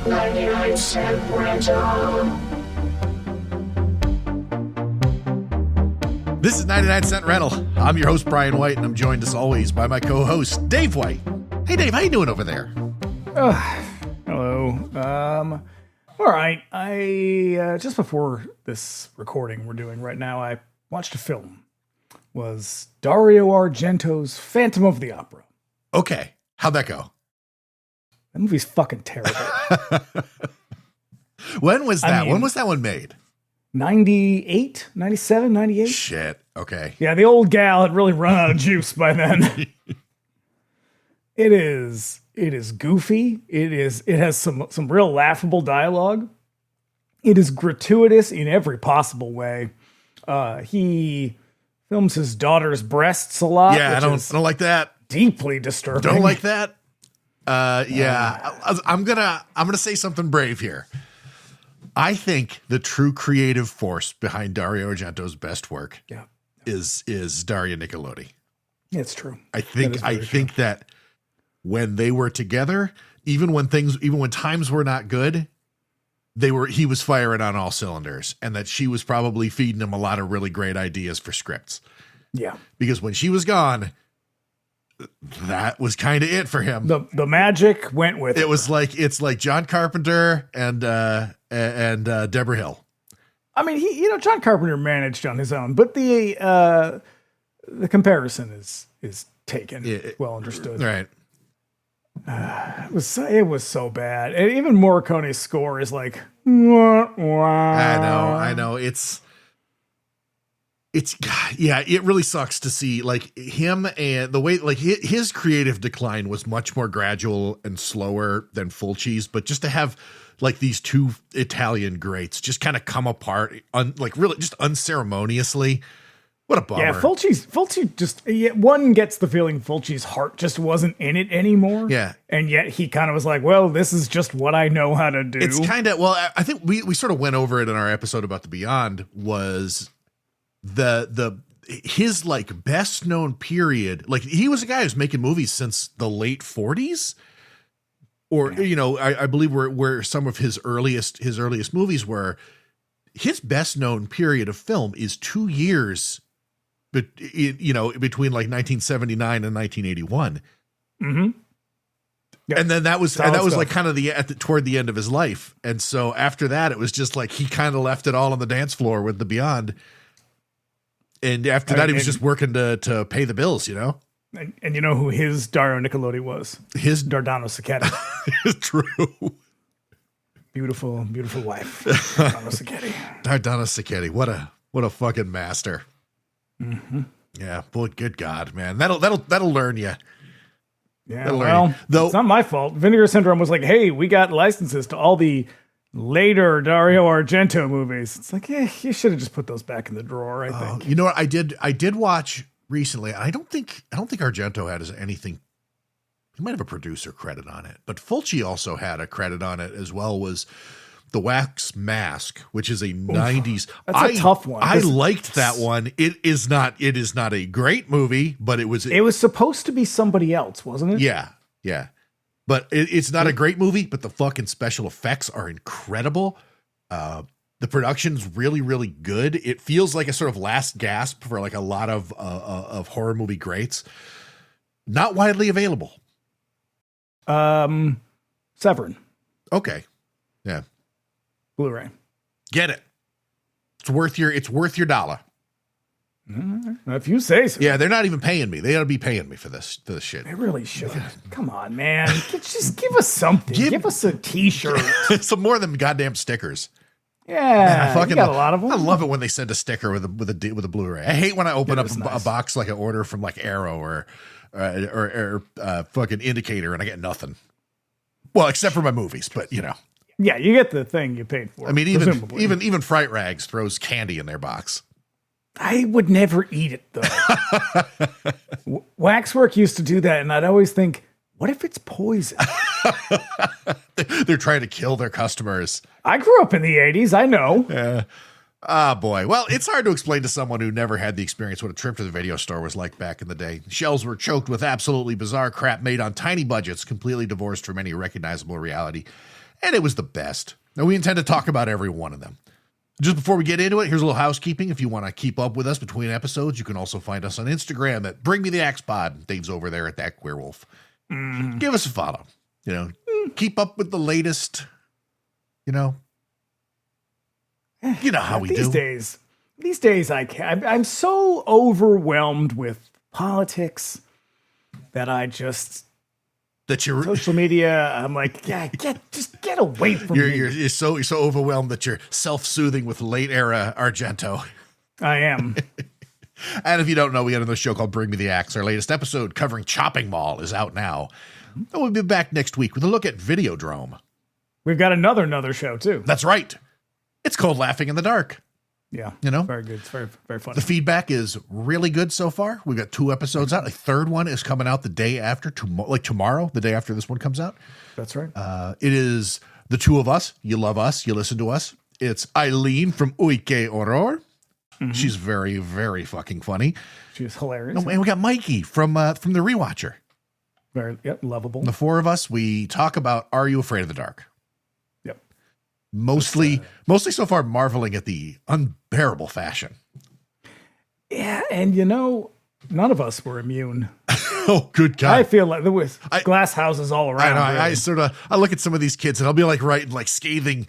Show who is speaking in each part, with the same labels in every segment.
Speaker 1: 99-cent rental.
Speaker 2: This is 99 Cent Rental. I'm your host, Brian White, and I'm joined as always by my co-host, Dave White. Hey, Dave, how you doing over there?
Speaker 3: Hello. All right. I just before this recording we're doing right now, I watched a film. Was Dario Argento's Phantom of the Opera.
Speaker 2: Okay. How'd that go?
Speaker 3: That movie's fucking terrible.
Speaker 2: When was that? When was that one made?
Speaker 3: 98, 97, 98?
Speaker 2: Shit. Okay.
Speaker 3: Yeah, the old gal had really run out of juice by then. It is goofy. It has some real laughable dialogue. It is gratuitous in every possible way. He films his daughter's breasts a lot.
Speaker 2: Yeah, I don't like that.
Speaker 3: Deeply disturbing.
Speaker 2: Don't like that. I'm gonna say something brave here. I think the true creative force behind Dario Argento's best work is Daria Nicolodi.
Speaker 3: It's true.
Speaker 2: I think that when they were together, even when times were not good, he was firing on all cylinders, and that she was probably feeding him a lot of really great ideas for scripts.
Speaker 3: Yeah.
Speaker 2: Because when she was gone, that was kind of it for him.
Speaker 3: The magic went with it.
Speaker 2: It's like John Carpenter and Deborah Hill.
Speaker 3: I mean, John Carpenter managed on his own, but the comparison is taken. Well understood.
Speaker 2: Right.
Speaker 3: It was so bad. And even Morricone's score is like, wah, wah.
Speaker 2: I know. It really sucks to see like him, and the way like his creative decline was much more gradual and slower than Fulci's, but just to have like these two Italian greats just kind of come apart really just unceremoniously. What a bummer.
Speaker 3: Yeah, Fulci just, one gets the feeling Fulci's heart just wasn't in it anymore.
Speaker 2: Yeah. And
Speaker 3: yet he kind of was like, well, this is just what I know how to do.
Speaker 2: It's kind of, well, I think we sort of went over it in our episode about The Beyond, was his like best known period. Like he was a guy who's making movies since the late 40s. Or, I believe where some of his earliest movies were. His best known period of film is 2 years between like 1979 and 1981.
Speaker 3: Mm-hmm. Yep.
Speaker 2: And then that was like kind of toward the end of his life. And so after that, it was just like, he kind of left it all on the dance floor with The Beyond. And after that, he was just working to pay the bills,
Speaker 3: And you know who his Dario Nicolodi was?
Speaker 2: His
Speaker 3: Dardano Sacchetti.
Speaker 2: True.
Speaker 3: Beautiful, beautiful wife. Dardano Sacchetti.
Speaker 2: Dardano Sacchetti. What a fucking master.
Speaker 3: Mm-hmm.
Speaker 2: Yeah, boy, good God, man. That'll learn you.
Speaker 3: Yeah, well, it's not my fault. Vinegar Syndrome was like, hey, we got licenses to all the later Dario Argento movies. It's like, you should have just put those back in the drawer, I think.
Speaker 2: You know what? I did watch recently. I don't think Argento had anything. He might have a producer credit on it, but Fulci also had a credit on it as well. Was The Wax Mask, which is a 90s.
Speaker 3: That's a tough one.
Speaker 2: I liked that one. It is not a great movie, but it was
Speaker 3: supposed to be somebody else, wasn't it?
Speaker 2: Yeah. But it's not a great movie, but the fucking special effects are incredible. The production's really, really good. It feels like a sort of last gasp for like a lot of horror movie greats. Not widely available.
Speaker 3: Severin.
Speaker 2: Okay. Yeah.
Speaker 3: Blu-ray.
Speaker 2: Get it. It's worth your dollar.
Speaker 3: If you say so.
Speaker 2: Yeah, they're not even paying me. They ought to be paying me for this shit.
Speaker 3: They really should. Come on, man. Just give us something. Give us a t-shirt.
Speaker 2: Some more than goddamn stickers.
Speaker 3: Yeah, man, you got a lot of them.
Speaker 2: I love it when they send a sticker with a Blu-ray. I hate when I open up a box like an order from like Arrow or fucking Indicator and I get nothing. Well, except for my movies, but
Speaker 3: Yeah, you get the thing you paid for.
Speaker 2: I mean, even Fright Rags throws candy in their box.
Speaker 3: I would never eat it though. Waxwork used to do that, and I'd always think, what if it's poison?
Speaker 2: They're trying to kill their customers.
Speaker 3: I grew up in the 80s. I know.
Speaker 2: Ah, boy. Well, it's hard to explain to someone who never had the experience what a trip to the video store was like back in the day. Shelves were choked with absolutely bizarre crap made on tiny budgets, completely divorced from any recognizable reality. and it was the best. And we intend to talk about every one of them. Just before we get into it, here's a little housekeeping. If you want to keep up with us between episodes, you can also find us on Instagram at Bring Me the Axe Pod. Dave's over there at That Werewolf. Give us a follow. Keep up with the latest. You know how we do.
Speaker 3: These days, I'm so overwhelmed with politics that I just social media. I'm like, yeah, just get away from me.
Speaker 2: You're so overwhelmed that you're self-soothing with late era Argento.
Speaker 3: I am.
Speaker 2: And if you don't know, we got another show called Bring Me the Axe. Our latest episode covering Chopping Mall is out now. And we'll be back next week with a look at Videodrome.
Speaker 3: We've got another show too.
Speaker 2: That's right. It's called Laughing in the Dark.
Speaker 3: Yeah. Very good. It's very, very funny.
Speaker 2: The feedback is really good so far. We've got 2 episodes out. A third one is coming out the day after, tomorrow, the day after this one comes out.
Speaker 3: That's right.
Speaker 2: It is the 2 of us. You love us. You listen to us. It's Eileen from Uike Horror. She's very, very fucking funny.
Speaker 3: She's hilarious.
Speaker 2: And we got Mikey from The Rewatcher.
Speaker 3: Very lovable.
Speaker 2: The 4 of us, we talk about Are You Afraid of the Dark?
Speaker 3: Yep.
Speaker 2: Mostly so far marveling at the unbearable fashion.
Speaker 3: Yeah, and none of us were immune.
Speaker 2: Oh, good God.
Speaker 3: I feel like there was glass houses all around.
Speaker 2: I know. I look at some of these kids and I'll be like writing like scathing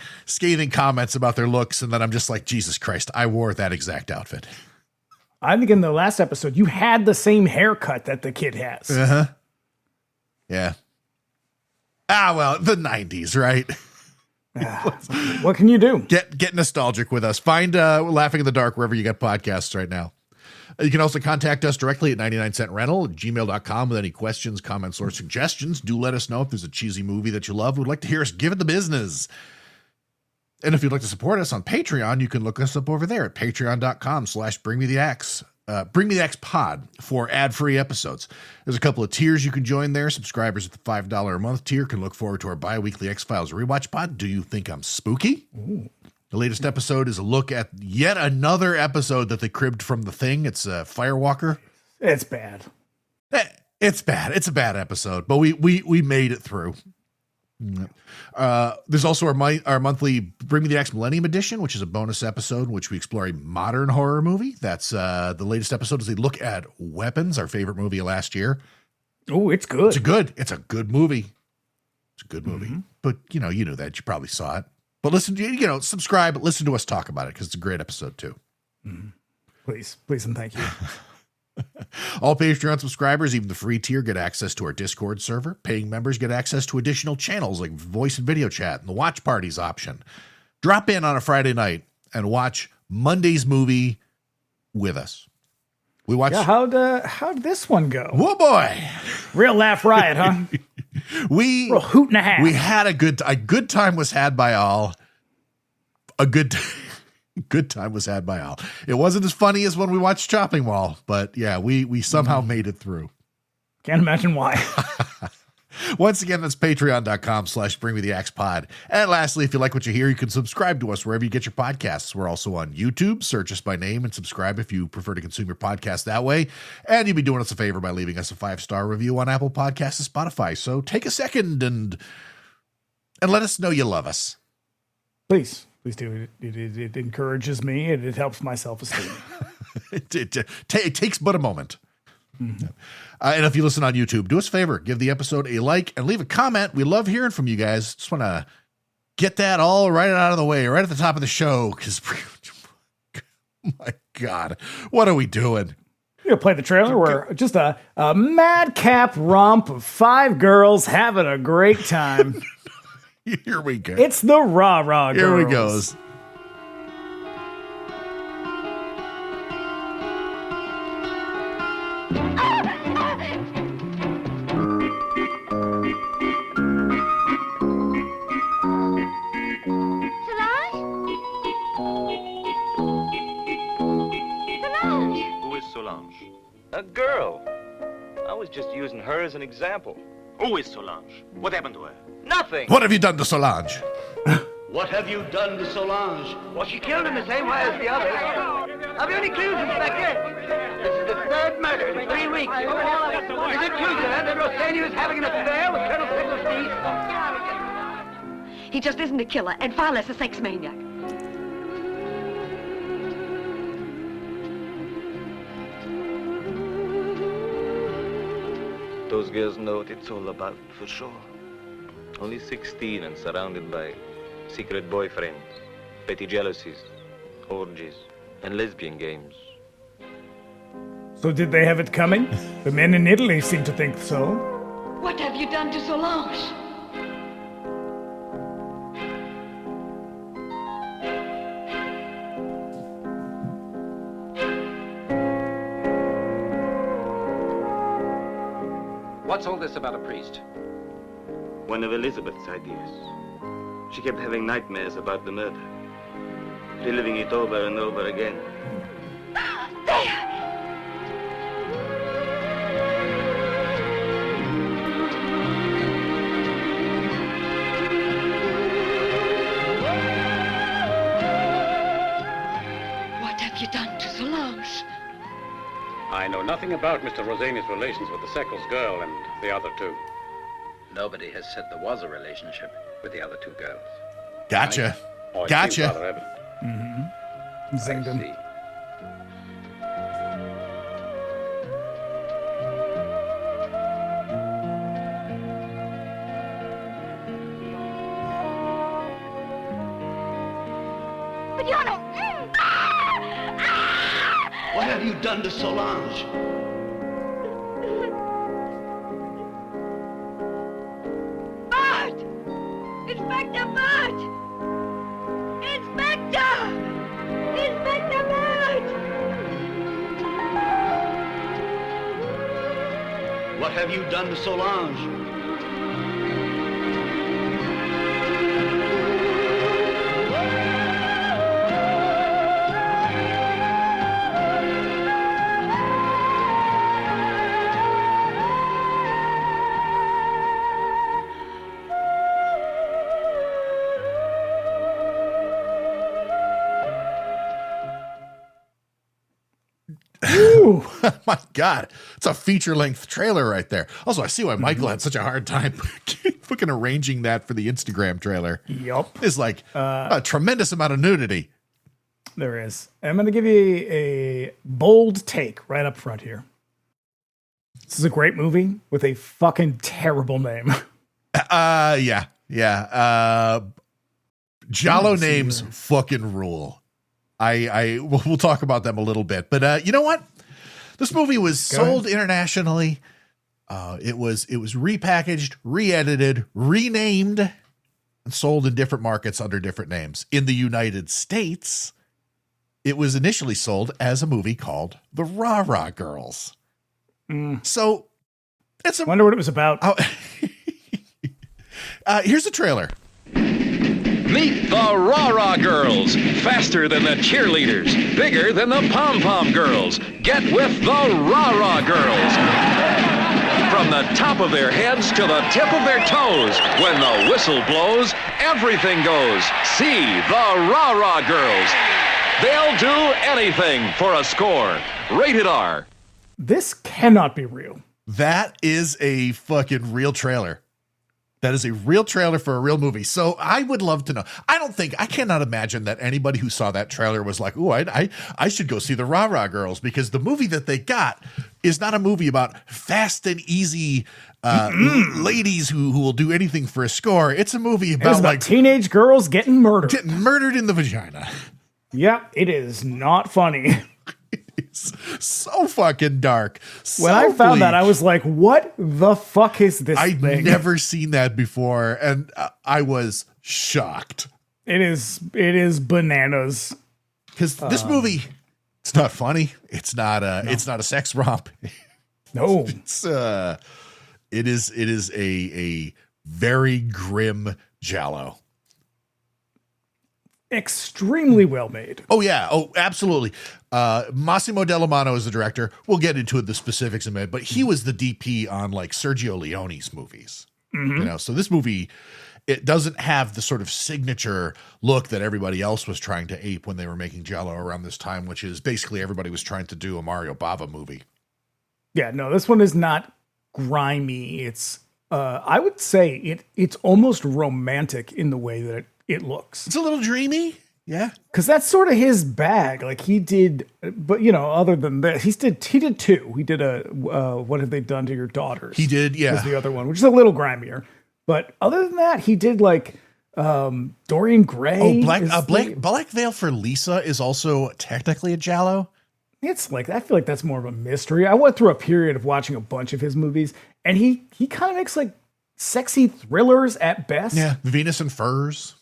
Speaker 2: comments about their looks. And then I'm just like, Jesus Christ, I wore that exact outfit.
Speaker 3: I think in the last episode, you had the same haircut that the kid has.
Speaker 2: Uh-huh. Yeah. Well, the 90s, right?
Speaker 3: What can you do?
Speaker 2: Get nostalgic with us. Find Laughing in the Dark wherever you get podcasts right now. You can also contact us directly at 99centrental at gmail.com with any questions, comments, or suggestions. Do let us know if there's a cheesy movie that you love. We'd like to hear us give it the business. And if you'd like to support us on Patreon, you can look us up over there at patreon.com/bringmetheaxe. Bring Me the Axe Pod for ad-free episodes. There's a couple of tiers you can join there. Subscribers at the $5 a month tier can look forward to our bi-weekly X-Files rewatch pod. Do you think I'm spooky?
Speaker 3: Ooh.
Speaker 2: The latest episode is a look at yet another episode that they cribbed from The Thing. It's Firewalker.
Speaker 3: It's bad.
Speaker 2: It's bad. It's a bad episode, but we made it through. There's also our monthly Bring Me the Axe Millennium Edition, which is a bonus episode in which we explore a modern horror movie. That's the latest episode is a look at Weapons, our favorite movie of last year.
Speaker 3: Oh, it's good.
Speaker 2: It's a good movie. It's a good movie. But you knew that. You probably saw it. But listen to subscribe, listen to us talk about it because it's a great episode too.
Speaker 3: Please and thank you.
Speaker 2: All Patreon subscribers, even the free tier, get access to our Discord server. Paying members get access to additional channels like voice and video chat and the watch parties option. Drop in on a Friday night and watch Monday's movie with us. We watch.
Speaker 3: Yeah, how'd this one go?
Speaker 2: Whoa, boy!
Speaker 3: Real laugh riot, huh? Real hoot and a half.
Speaker 2: We had a good time was had by all. A good time was had by all. It wasn't as funny as when we watched Chopping Mall, but yeah, we somehow made it through.
Speaker 3: Can't imagine why.
Speaker 2: Once again, that's patreon.com/bringmetheaxepod. And lastly, if you like what you hear, you can subscribe to us wherever you get your podcasts. We're also on YouTube. Search us by name and subscribe if you prefer to consume your podcast that way. And you'd be doing us a favor by leaving us a 5-star review on Apple Podcasts and Spotify. So take a second and let us know you love us.
Speaker 3: Please do. It encourages me and it helps my self-esteem.
Speaker 2: It takes but a moment. And if you listen on YouTube, do us a favor, give the episode a like and leave a comment. We love hearing from you guys. Just want to get that all right out of the way, right at the top of the show. Because, my God, what are we doing?
Speaker 3: You'll play the trailer. We're just a madcap romp of 5 girls having a great time.
Speaker 2: Here we go.
Speaker 3: It's the rah-rah girls.
Speaker 2: Here we goes.
Speaker 1: Solange? A girl. I was just using her as an example.
Speaker 4: Who is Solange? What happened to her?
Speaker 1: Nothing.
Speaker 2: What have you done to Solange?
Speaker 5: What have you done to Solange?
Speaker 1: Well, she killed him the same way as the others. Have you any clues, Inspector? This is the 3rd murder in 3 weeks. Is it true, sir, that Rosseni was having an affair with Colonel Sickles' niece?
Speaker 6: He just isn't a killer, and far less a sex maniac.
Speaker 7: Those girls know what it's all about, for sure. Only 16 and surrounded by secret boyfriends, petty jealousies, orgies, and lesbian games.
Speaker 3: So did they have it coming? The men in Italy seem to think so.
Speaker 6: What have you done to Solange?
Speaker 8: What's all this about a priest?
Speaker 7: One of Elizabeth's ideas. She kept having nightmares about the murder, reliving it over and over again.
Speaker 6: There! What have you done to Solange?
Speaker 8: I know nothing about Mr. Rosseni's relations with the Seckles girl and the other two. Nobody has said there was a relationship with the other two girls.
Speaker 2: Gotcha.
Speaker 8: Oh, it seems
Speaker 2: Gotcha.
Speaker 8: rather evident.
Speaker 3: Zinged
Speaker 8: I
Speaker 3: him.
Speaker 8: see.
Speaker 6: But you're no...
Speaker 5: What have you done to Solange?
Speaker 6: Bart! Inspector Bart! Inspector! Inspector Bart!
Speaker 5: What have you done to Solange?
Speaker 3: Ooh.
Speaker 2: My God, it's a feature-length trailer right there. Also, I see why Michael had such a hard time fucking arranging that for the Instagram trailer.
Speaker 3: Yup.
Speaker 2: It's like a tremendous amount of nudity.
Speaker 3: There is. I'm going to give you a bold take right up front here. This is a great movie with a fucking terrible name.
Speaker 2: Yeah. Giallo names fucking rule. We'll talk about them a little bit, but you know what? This movie was sold internationally. It was repackaged, re-edited, renamed, and sold in different markets under different names. In the United States, it was initially sold as a movie called The Rah-Rah Girls. So it's a
Speaker 3: Wonder what it was about.
Speaker 2: here's the trailer.
Speaker 9: Meet the Rah-Rah Girls. Faster than the cheerleaders. Bigger than the pom-pom girls. Get with the Rah-Rah Girls. From the top of their heads to the tip of their toes. When the whistle blows, everything goes. See the Rah-Rah Girls. They'll do anything for a score. Rated R.
Speaker 3: This cannot be real.
Speaker 2: That is a fucking real trailer. That is a real trailer for a real movie. So I would love to know. I cannot imagine that anybody who saw that trailer was like, "Ooh, I should go see the Rah-Rah Girls," because the movie that they got is not a movie about fast and easy ladies who will do anything for a score. It's a movie about, like
Speaker 3: teenage girls getting murdered.
Speaker 2: getting murdered in the vagina.
Speaker 3: Yeah, it is not funny.
Speaker 2: It's so fucking dark.
Speaker 3: When I found that, I was like, what the fuck is this
Speaker 2: I'd
Speaker 3: thing?
Speaker 2: never seen that before, and I was shocked.
Speaker 3: It is bananas.
Speaker 2: Because this movie, it's not funny. It's not a sex romp.
Speaker 3: No.
Speaker 2: It is a very grim giallo.
Speaker 3: Extremely well made.
Speaker 2: Oh yeah. Oh, absolutely. Massimo Dellamano is the director. We'll get into the specifics in a minute, but he was the DP on like Sergio Leone's movies. You know, so this movie, it doesn't have the sort of signature look that everybody else was trying to ape when they were making giallo around this time, which is basically everybody was trying to do a Mario Bava movie.
Speaker 3: Yeah, no, this one is not grimy. It's I would say it's almost romantic in the way that it looks.
Speaker 2: It's a little dreamy. Yeah.
Speaker 3: Because that's sort of his bag. Like he did, but other than that, he did two. He did a What Have They Done to Your Daughters?
Speaker 2: He did, yeah.
Speaker 3: Was the other one, which is a little grimier. But other than that, he did like Dorian Gray.
Speaker 2: Black Veil for Lisa is also technically a giallo.
Speaker 3: It's like, I feel like that's more of a mystery. I went through a period of watching a bunch of his movies, and he kind of makes like sexy thrillers at best.
Speaker 2: Yeah. Venus and Furs.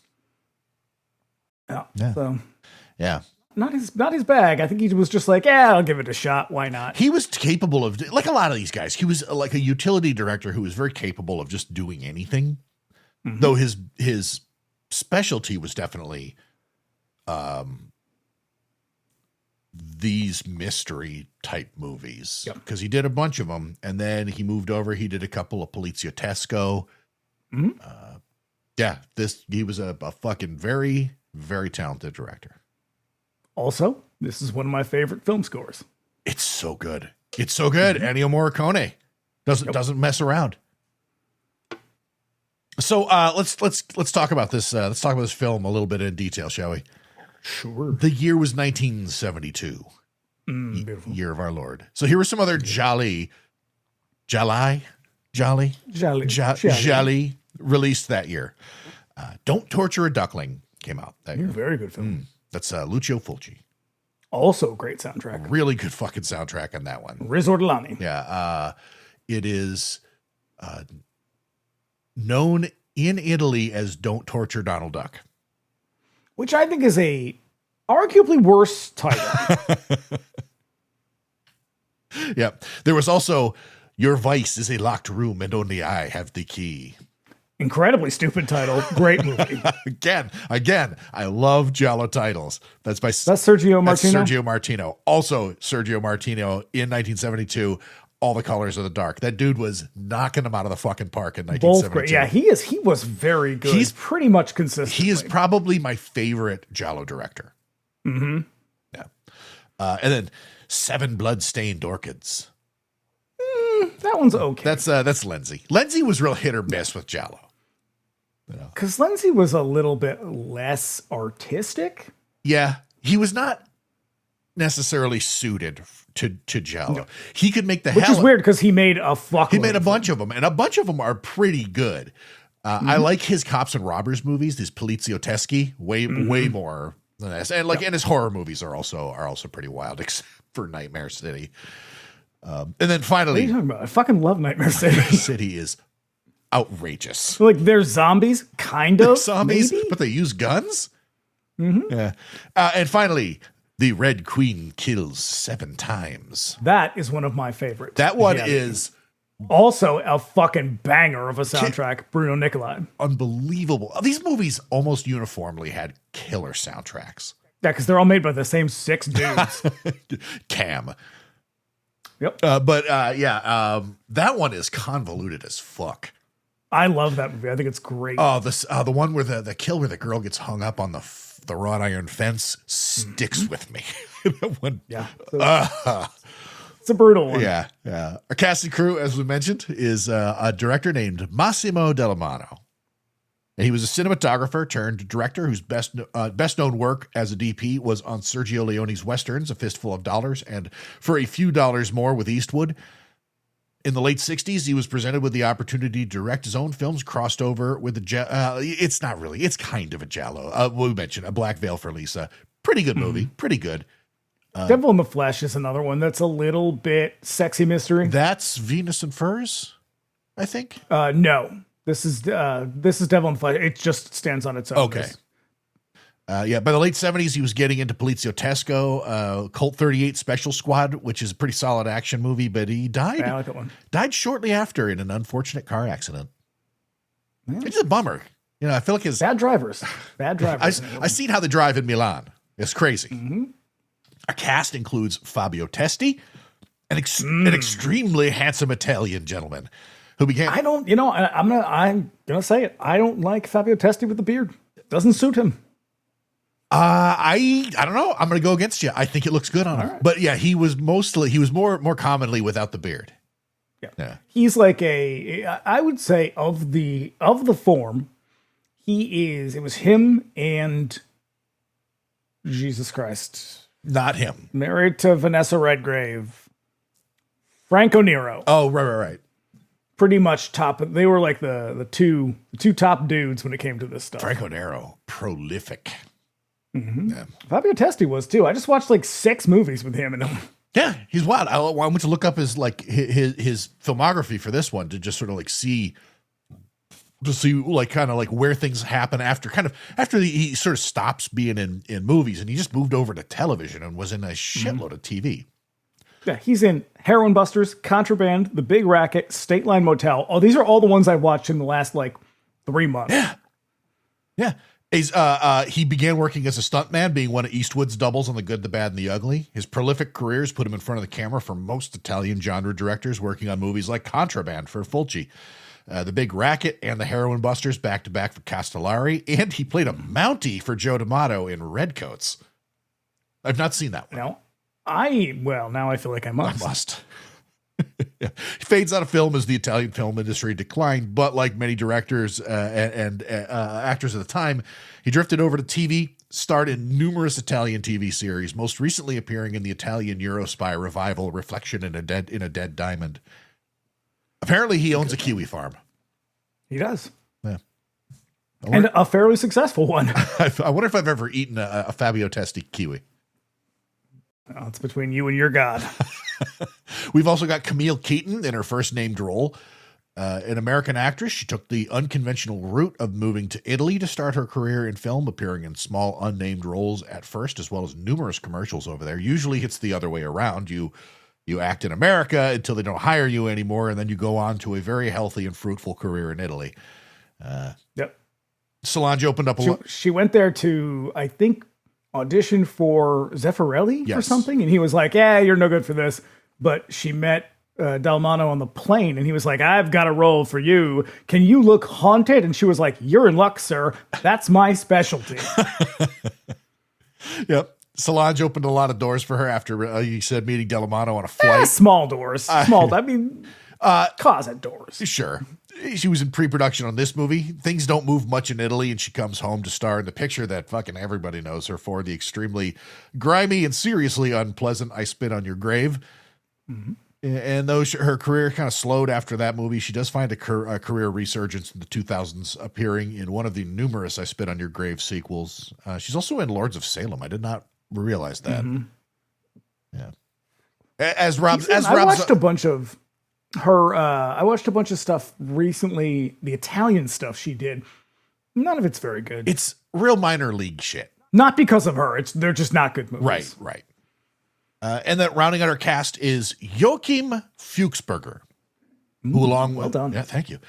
Speaker 3: Yeah. So
Speaker 2: yeah.
Speaker 3: Not his bag. I think he was just like, yeah, I'll give it a shot. Why not?
Speaker 2: He was capable of, like a lot of these guys, he was like a utility director who was very capable of just doing anything. Mm-hmm. Though his specialty was definitely these mystery type movies. Because he did a bunch of them. And then he moved over. He did a couple of Poliziotesco.
Speaker 3: Mm-hmm.
Speaker 2: He was a fucking very, very talented director.
Speaker 3: Also, this is one of my favorite film scores.
Speaker 2: It's so good. It's so good. Mm-hmm. Ennio Morricone doesn't mess around. So let's talk about this. Let's talk about this film a little bit in detail, shall we?
Speaker 3: Sure.
Speaker 2: The year was 1972.
Speaker 3: Beautiful.
Speaker 2: Year of our Lord. So here were some other jolly released that year. Don't Torture a Duckling came out that year.
Speaker 3: Very good film.
Speaker 2: That's Lucio Fulci.
Speaker 3: Also a great soundtrack.
Speaker 2: Really good fucking soundtrack on that one.
Speaker 3: Riz Ortolani.
Speaker 2: Yeah. It is known in Italy as Don't Torture Donald Duck.
Speaker 3: Which I think is a arguably worse title.
Speaker 2: Yeah. There was also Your Vice is a Locked Room and Only I Have the Key.
Speaker 3: Incredibly stupid title. Great movie.
Speaker 2: Again, I love giallo titles. That's
Speaker 3: Sergio Martino.
Speaker 2: Sergio Martino. Also Sergio Martino in 1972. All the Colors of the Dark. That dude was knocking them out of the fucking park in 1972. Both great.
Speaker 3: Yeah, he was very good. He's pretty much consistent.
Speaker 2: He is probably my favorite giallo director.
Speaker 3: Mm-hmm.
Speaker 2: Yeah. And then Seven Blood-Stained Orchids.
Speaker 3: That one's okay.
Speaker 2: That's Lindsay. Lindsay was real hit or miss with giallo.
Speaker 3: Because Lindsay was a little bit less artistic.
Speaker 2: Yeah, he was not necessarily suited to giallo. No. He could make
Speaker 3: which is weird because he made a
Speaker 2: bunch of them, and a bunch of them are pretty good. I like his cops and robbers movies. These Polizioteschi way more than this, and and his horror movies are also pretty wild, except for Nightmare City. And then finally,
Speaker 3: what are you talking about? I fucking love Nightmare City.
Speaker 2: Nightmare City is outrageous.
Speaker 3: Like they're zombies, kind of
Speaker 2: zombies,
Speaker 3: maybe?
Speaker 2: But they use guns.
Speaker 3: Mm-hmm.
Speaker 2: Yeah. And finally, The Red Queen Kills 7 Times.
Speaker 3: That is one of my favorites.
Speaker 2: That one is
Speaker 3: also a fucking banger of a soundtrack. Bruno Nicolai.
Speaker 2: Unbelievable. These movies almost uniformly had killer soundtracks.
Speaker 3: Yeah, because they're all made by the same 6 dudes.
Speaker 2: Cam.
Speaker 3: Yep.
Speaker 2: That one is convoluted as fuck.
Speaker 3: I love that movie. I think it's great.
Speaker 2: Oh, the one where the kill where the girl gets hung up on the wrought iron fence sticks with me. That one,
Speaker 3: yeah. It's a brutal one.
Speaker 2: Yeah. Our casting crew, as we mentioned, is a director named Massimo Dellamano. And he was a cinematographer turned director whose best known work as a DP was on Sergio Leone's Westerns, A Fistful of Dollars, and For a Few Dollars More with Eastwood. In the late 60s, he was presented with the opportunity to direct his own films, crossed over with it's not really, it's kind of a giallo. We mentioned A Black Veil for Lisa. Pretty good movie. Pretty good.
Speaker 3: Devil in the Flesh is another one that's a little bit sexy mystery.
Speaker 2: That's Venus and Furs, I think.
Speaker 3: No. This is Devil in the Flesh. It just stands on its own.
Speaker 2: Okay. By the late 70s, he was getting into Poliziotesco, Colt 38 Special Squad, which is a pretty solid action movie, but he died.
Speaker 3: Yeah, I like that one.
Speaker 2: Died shortly after in an unfortunate car accident. Yeah. It's a bummer. I feel like his
Speaker 3: bad drivers.
Speaker 2: I seen how they drive in Milan. It's crazy. Mm-hmm. Our cast includes Fabio Testi, an extremely handsome Italian gentleman who began.
Speaker 3: I'm gonna say it. I don't like Fabio Testi with the beard. It doesn't suit him.
Speaker 2: I don't know. I'm going to go against you. I think it looks good on him. Right. But yeah, he was more commonly without the beard. Yeah.
Speaker 3: He's like I would say of the form, it was him and Jesus Christ.
Speaker 2: Not him.
Speaker 3: Married to Vanessa Redgrave. Franco Nero.
Speaker 2: Oh, right.
Speaker 3: Pretty much top. They were like the two top dudes when it came to this stuff.
Speaker 2: Franco Nero, prolific.
Speaker 3: Mm-hmm.
Speaker 2: Yeah.
Speaker 3: Fabio Testi was too. I just watched like 6 movies with him, and
Speaker 2: Yeah, he's wild. I went to look up his filmography for this one to just sort of like see like kind of like where things happen after he sort of stops being in movies, and he just moved over to television and was in a shitload of TV.
Speaker 3: Yeah, he's in Heroin Busters, Contraband, The Big Racket, State Line Motel. Oh, these are all the ones I've watched in the last like 3 months.
Speaker 2: Yeah. He began working as a stuntman, being one of Eastwood's doubles on The Good, the Bad, and the Ugly. His prolific careers put him in front of the camera for most Italian genre directors, working on movies like Contraband for Fulci, The Big Racket, and The Heroin Busters back-to-back for Castellari, and he played a Mountie for Joe D'Amato in Redcoats. I've not seen that one.
Speaker 3: No. Now I feel like I must.
Speaker 2: Yeah. He fades out of film as the Italian film industry declined, but like many directors and actors at the time, he drifted over to TV, starred in numerous Italian TV series, most recently appearing in the Italian Eurospy revival Reflection in a Dead Diamond. Apparently he owns a kiwi farm.
Speaker 3: He does.
Speaker 2: Yeah.
Speaker 3: And a fairly successful one.
Speaker 2: I wonder if I've ever eaten a Fabio Testi kiwi.
Speaker 3: Oh, it's between you and your God.
Speaker 2: We've also got Camille Keaton in her first named role. An American actress, she took the unconventional route of moving to Italy to start her career in film, appearing in small unnamed roles at first, as well as numerous commercials over there. Usually it's the other way around. You act in America until they don't hire you anymore, and then you go on to a very healthy and fruitful career in Italy.
Speaker 3: Yep.
Speaker 2: Solange opened up
Speaker 3: she went there to, I think, audition for Zeffirelli or something, and he was like, "Yeah, you're no good for this." But she met Dellamano on the plane, and he was like, "I've got a role for you. Can you look haunted?" And she was like, "You're in luck, sir. That's my specialty."
Speaker 2: Yep. Solange opened a lot of doors for her after you said meeting Dellamano on a flight.
Speaker 3: Small doors. Small. I mean, closet doors.
Speaker 2: Sure. She was in pre-production on this movie. Things don't move much in Italy, and she comes home to star in the picture that fucking everybody knows her for, the extremely grimy and seriously unpleasant I Spit on Your Grave. Mm-hmm. And though her career kind of slowed after that movie, she does find a career resurgence in the 2000s, appearing in one of the numerous I Spit on Your Grave sequels. She's also in Lords of Salem. I did not realize that. Mm-hmm. Yeah. I
Speaker 3: watched a bunch of her. I watched a bunch of stuff recently. The Italian stuff she did. None of it's very good.
Speaker 2: It's real minor league shit.
Speaker 3: Not because of her. They're just not good movies.
Speaker 2: Right. And then rounding out our cast is Joachim Fuchsberger, who
Speaker 3: well done.
Speaker 2: Yeah, thank you.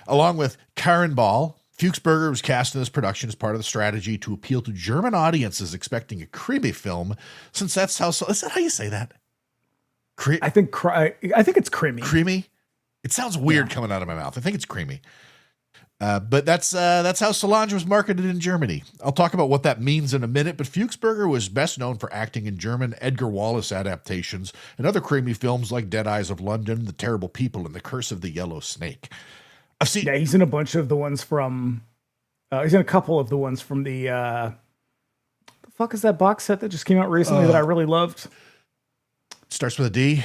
Speaker 2: Along with Karen Ball, Fuchsberger was cast in this production as part of the strategy to appeal to German audiences expecting a krimi film, since that's how. Is that how you say that?
Speaker 3: I think it's creamy.
Speaker 2: Creamy? It sounds weird coming out of my mouth. I think it's creamy. But that's how Solange was marketed in Germany. I'll talk about what that means in a minute, but Fuchsberger was best known for acting in German Edgar Wallace adaptations and other creamy films like Dead Eyes of London, The Terrible People, and The Curse of the Yellow Snake.
Speaker 3: Yeah, he's in a bunch of the ones from... he's in a couple of the ones from the... the fuck is that box set that just came out recently that I really loved?
Speaker 2: Starts with a D.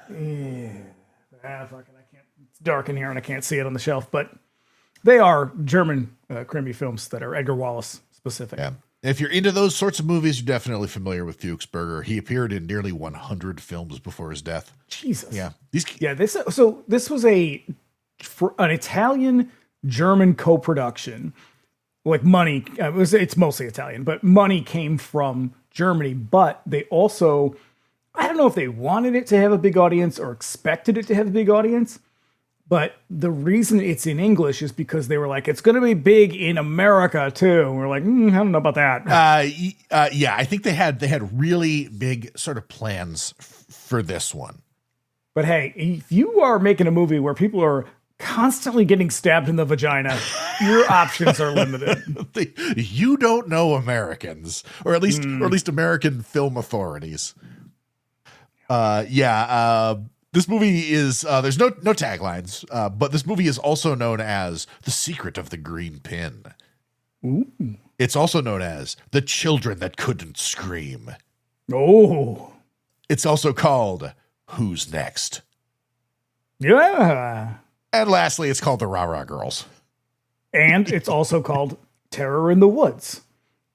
Speaker 3: Yeah. Fucking, I can't... It's dark in here and I can't see it on the shelf, but... They are German creamy films that are Edgar Wallace specific.
Speaker 2: Yeah. If you're into those sorts of movies, you're definitely familiar with Fuchsberger. He appeared in nearly 100 films before his death.
Speaker 3: Jesus.
Speaker 2: Yeah.
Speaker 3: This was an Italian German co-production. Like money, it's mostly Italian, but money came from Germany. But they also, I don't know if they wanted it to have a big audience or expected it to have a big audience. But the reason it's in English is because they were like, it's going to be big in America too. And we're like, I don't know about that.
Speaker 2: Yeah, I think they had really big sort of plans for this one.
Speaker 3: But hey, if you are making a movie where people are constantly getting stabbed in the vagina, your options are limited.
Speaker 2: You don't know Americans, or at least American film authorities. This movie is there's no taglines, but this movie is also known as The Secret of the Green Pin.
Speaker 3: Ooh.
Speaker 2: It's also known as The Children That Couldn't Scream.
Speaker 3: Oh.
Speaker 2: It's also called Who's Next?
Speaker 3: Yeah.
Speaker 2: And lastly, it's called The Rah-Rah Girls.
Speaker 3: And it's also called Terror in the Woods.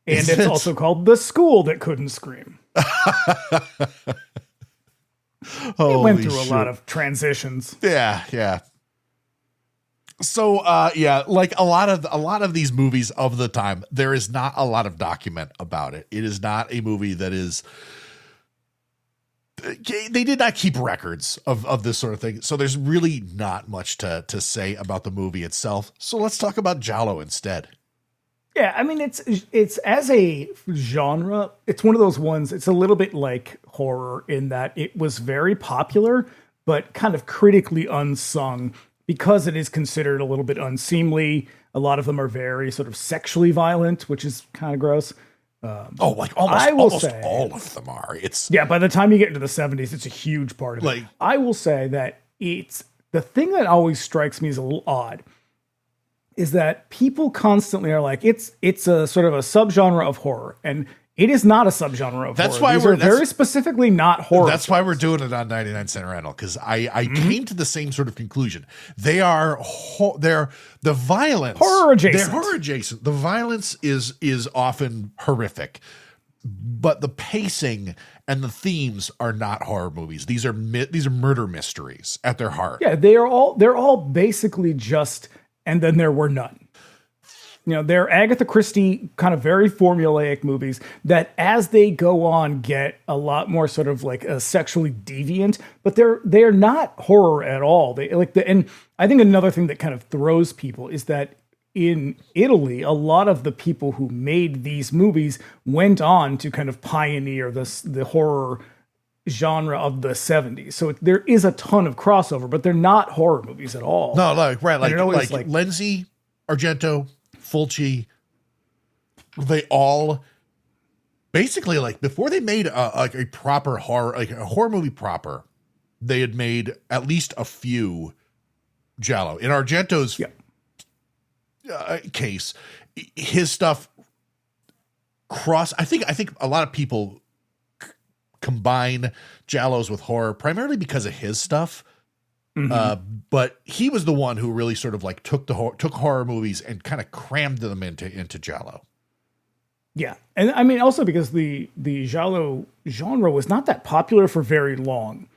Speaker 3: And
Speaker 2: Is
Speaker 3: it's
Speaker 2: it?
Speaker 3: also called The School That Couldn't Scream. It went through a lot of transitions.
Speaker 2: Yeah. So like a lot of these movies of the time, there is not a lot of document about it. It is not a movie that is. They did not keep records of this sort of thing, so there's really not much to say about the movie itself. So let's talk about giallo instead.
Speaker 3: Yeah, I mean, it's as a genre, it's one of those ones, it's a little bit like horror in that it was very popular, but kind of critically unsung because it is considered a little bit unseemly. A lot of them are very sort of sexually violent, which is kind of gross.
Speaker 2: Almost all of them are.
Speaker 3: Yeah, by the time you get into the 70s, it's a huge part of it. I will say that it's the thing that always strikes me as a little odd is that people constantly are like, it's a sort of a subgenre of horror, and it is not a subgenre of
Speaker 2: that's
Speaker 3: horror.
Speaker 2: Why
Speaker 3: These
Speaker 2: we're
Speaker 3: are very specifically not horror.
Speaker 2: That's why we're doing it on 99 Cent Rental, because I came to the same sort of conclusion. They're the violence
Speaker 3: horror adjacent.
Speaker 2: They're horror adjacent. The violence is often horrific, but the pacing and the themes are not horror movies. These are murder mysteries at their heart.
Speaker 3: Yeah, they're all basically just and then there were none. You know, they're Agatha Christie kind of very formulaic movies that as they go on get a lot more sort of like sexually deviant, but they're not horror at all. They and I think another thing that kind of throws people is that in Italy, a lot of the people who made these movies went on to kind of pioneer the horror genre of the 70s. So there is a ton of crossover, but they're not horror movies at all.
Speaker 2: No, like
Speaker 3: Lenzi,
Speaker 2: Argento, Fulci, they all basically, like, before they made a proper horror, like a horror movie proper, they had made at least a few giallo. In Argento's case, his stuff I think a lot of people combine giallos with horror primarily because of his stuff. But he was the one who really sort of like took horror movies and kind of crammed them into giallo.
Speaker 3: Yeah. And I mean, also because the giallo genre was not that popular for very long.